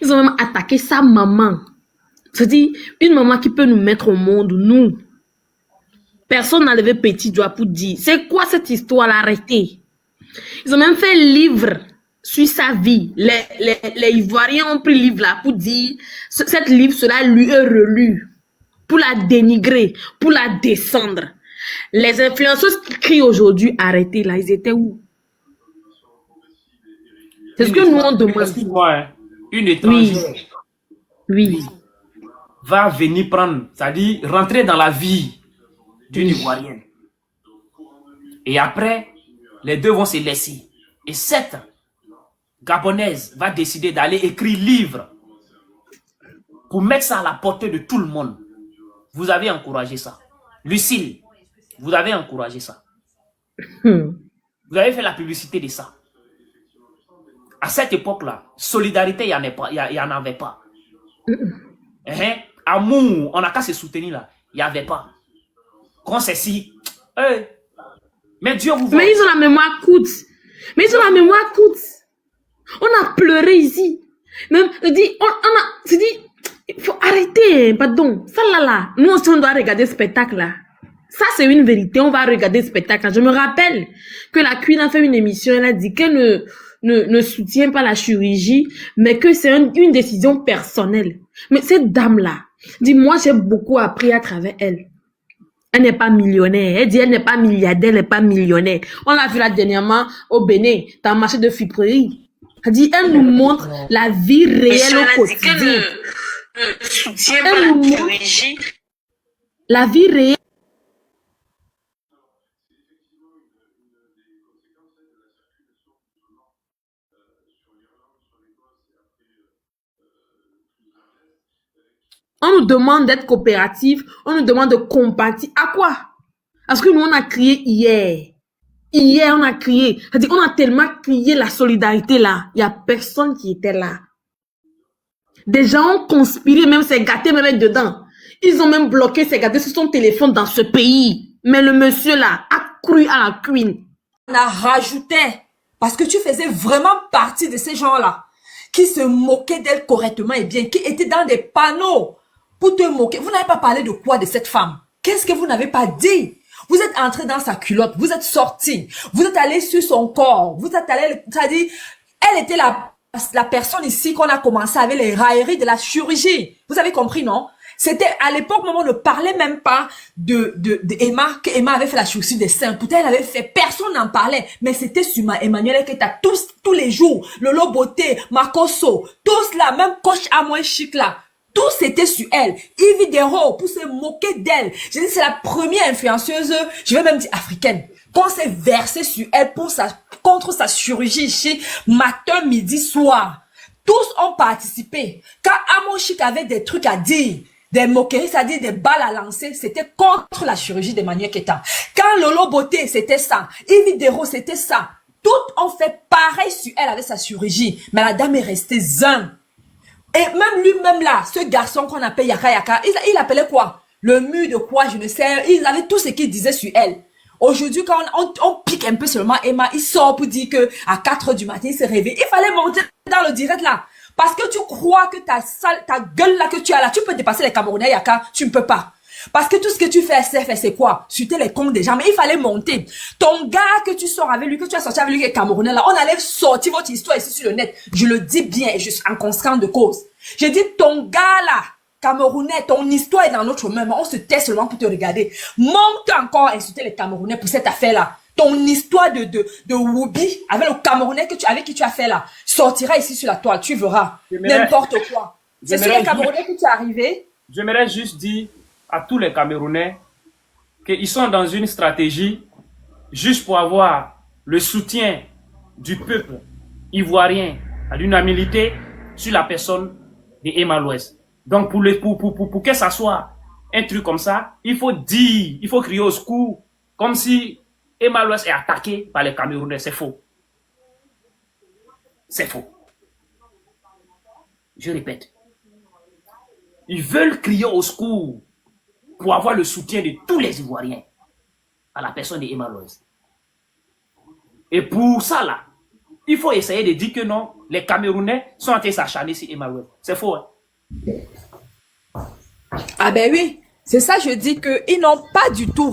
Ils ont même attaqué sa maman. C'est-à-dire, une maman qui peut nous mettre au monde, nous. Personne n'a levé petit doigt pour dire, c'est quoi cette histoire, arrêtez. Ils ont même fait livre sur sa vie. Les Ivoiriens ont pris le livre là pour dire, cette livre sera lu et relu, pour la dénigrer, pour la descendre. Les influenceurs qui crient aujourd'hui, arrêtez là, ils étaient où? C'est ce que nous on demande. Excuse-moi, hein. Une étrangère oui. va venir prendre, c'est-à-dire rentrer dans la vie d'une Ivoirienne. Et après, les deux vont se laisser. Et cette Gabonaise va décider d'aller écrire livre pour mettre ça à la portée de tout le monde. Vous avez encouragé ça. Lucille, vous avez encouragé ça. Vous avez fait la publicité de ça. À cette époque-là, solidarité, il n'y en avait pas. Amour, on n'a qu'à se soutenir là. Il n'y avait pas. Quand c'est si, mais Dieu vous voit. Mais ils ont la mémoire courte. On a pleuré ici. Même, il faut arrêter, pardon. Ça là. Nous aussi, on doit regarder ce spectacle là. Ça, c'est une vérité. On va regarder ce spectacle. Je me rappelle que la Queen a fait une émission. Elle a dit qu'elle ne soutient pas la chirurgie, mais que c'est une décision personnelle. Mais cette dame-là, dis-moi, j'ai beaucoup appris à travers elle. Elle n'est pas millionnaire. Elle dit elle n'est pas milliardaire, elle n'est pas millionnaire. On l'a vu là dernièrement au Bénin, dans le marché de friperie. Elle dit, elle nous montre la vie réelle au quotidien. Elle nous montre la vie réelle. On nous demande d'être coopératif, on nous demande de compatir. À quoi? Parce que nous, on a crié hier. Hier, on a crié. C'est-à-dire, on a tellement crié la solidarité là. Il n'y a personne qui était là. Des gens ont conspiré, même ces gâtés me mettent dedans. Ils ont même bloqué ces gâtés sur son téléphone dans ce pays. Mais le monsieur là a cru à la Queen. On a rajouté, parce que tu faisais vraiment partie de ces gens-là, qui se moquaient d'elle correctement et bien, qui étaient dans des panneaux pour te moquer. Vous n'avez pas parlé de quoi de cette femme? Qu'est-ce que vous n'avez pas dit? Vous êtes entré dans sa culotte, vous êtes sorti, vous êtes allé sur son corps, vous êtes allé, c'est-à-dire, elle était la personne ici qu'on a commencé avec les railleries de la chirurgie. Vous avez compris, non? C'était à l'époque, maman ne parlait même pas de Emma, que Emma avait fait la chirurgie des seins. Pourtant, elle avait fait, personne n'en parlait. Mais c'était sur Emmanuel que t'as tous les jours. Lolo Beauté, Makoso, tous là, même Coach Amoy Chic là. Tout c'était sur elle. Yves Dero, pour se moquer d'elle. J'ai dit, c'est la première influenceuse, je vais même dire africaine. Qu'on s'est versé sur elle contre sa chirurgie ici, matin, midi, soir. Tous ont participé. Quand Amoy Chic avait des trucs à dire, des moqueries, c'est-à-dire des balles à lancer, c'était contre la chirurgie d'Emmanuel Keta. Quand Lolo Beauté, c'était ça. Yves Dero, c'était ça. Toutes ont fait pareil sur elle avec sa chirurgie. Mais la dame est restée zen. Et même lui-même là, ce garçon qu'on appelle Yaka Yaka, il appelait quoi? Le mur de quoi, je ne sais. Il avait tout ce qu'il disait sur elle. Aujourd'hui, quand on pique un peu seulement Emma, il sort pour dire que à 4 h du matin, il s'est réveillé. Il fallait monter dans le direct là. Parce que tu crois que ta gueule là que tu as là, tu peux dépasser les Camerounais Yaka, tu ne peux pas. Parce que tout ce que tu fais, c'est quoi? Chuter les comptes des gens. Mais il fallait monter. Ton gars que tu sors avec lui, que tu as sorti avec lui, qui est Camerounais là, on allait sortir votre histoire ici sur le net. Je le dis bien et je suis en conscience de cause. J'ai dit, ton gars là, Camerounais, ton histoire est dans notre main. On se tait seulement pour te regarder. Monte encore à insulter les Camerounais pour cette affaire là. Ton histoire de Woubi avec le Camerounais avec qui tu as fait là sortira ici sur la toile. Tu verras. N'importe quoi. C'est sur les Camerounais que tu es arrivé. J'aimerais juste dire à tous les Camerounais qu'ils sont dans une stratégie juste pour avoir le soutien du peuple ivoirien à l'unanimité sur la personne de Emma Louès. Donc pour que ça soit un truc comme ça, il faut dire, il faut crier au secours, comme si Emma Louès est attaquée par les Camerounais. C'est faux. C'est faux. Je répète. Ils veulent crier au secours pour avoir le soutien de tous les Ivoiriens à la personne d'Emma Louès. Et pour ça, là, il faut essayer de dire que non, les Camerounais sont en train de s'acharner sur Emma Louès. C'est faux, hein? Ah ben oui, c'est ça je dis qu'ils n'ont pas du tout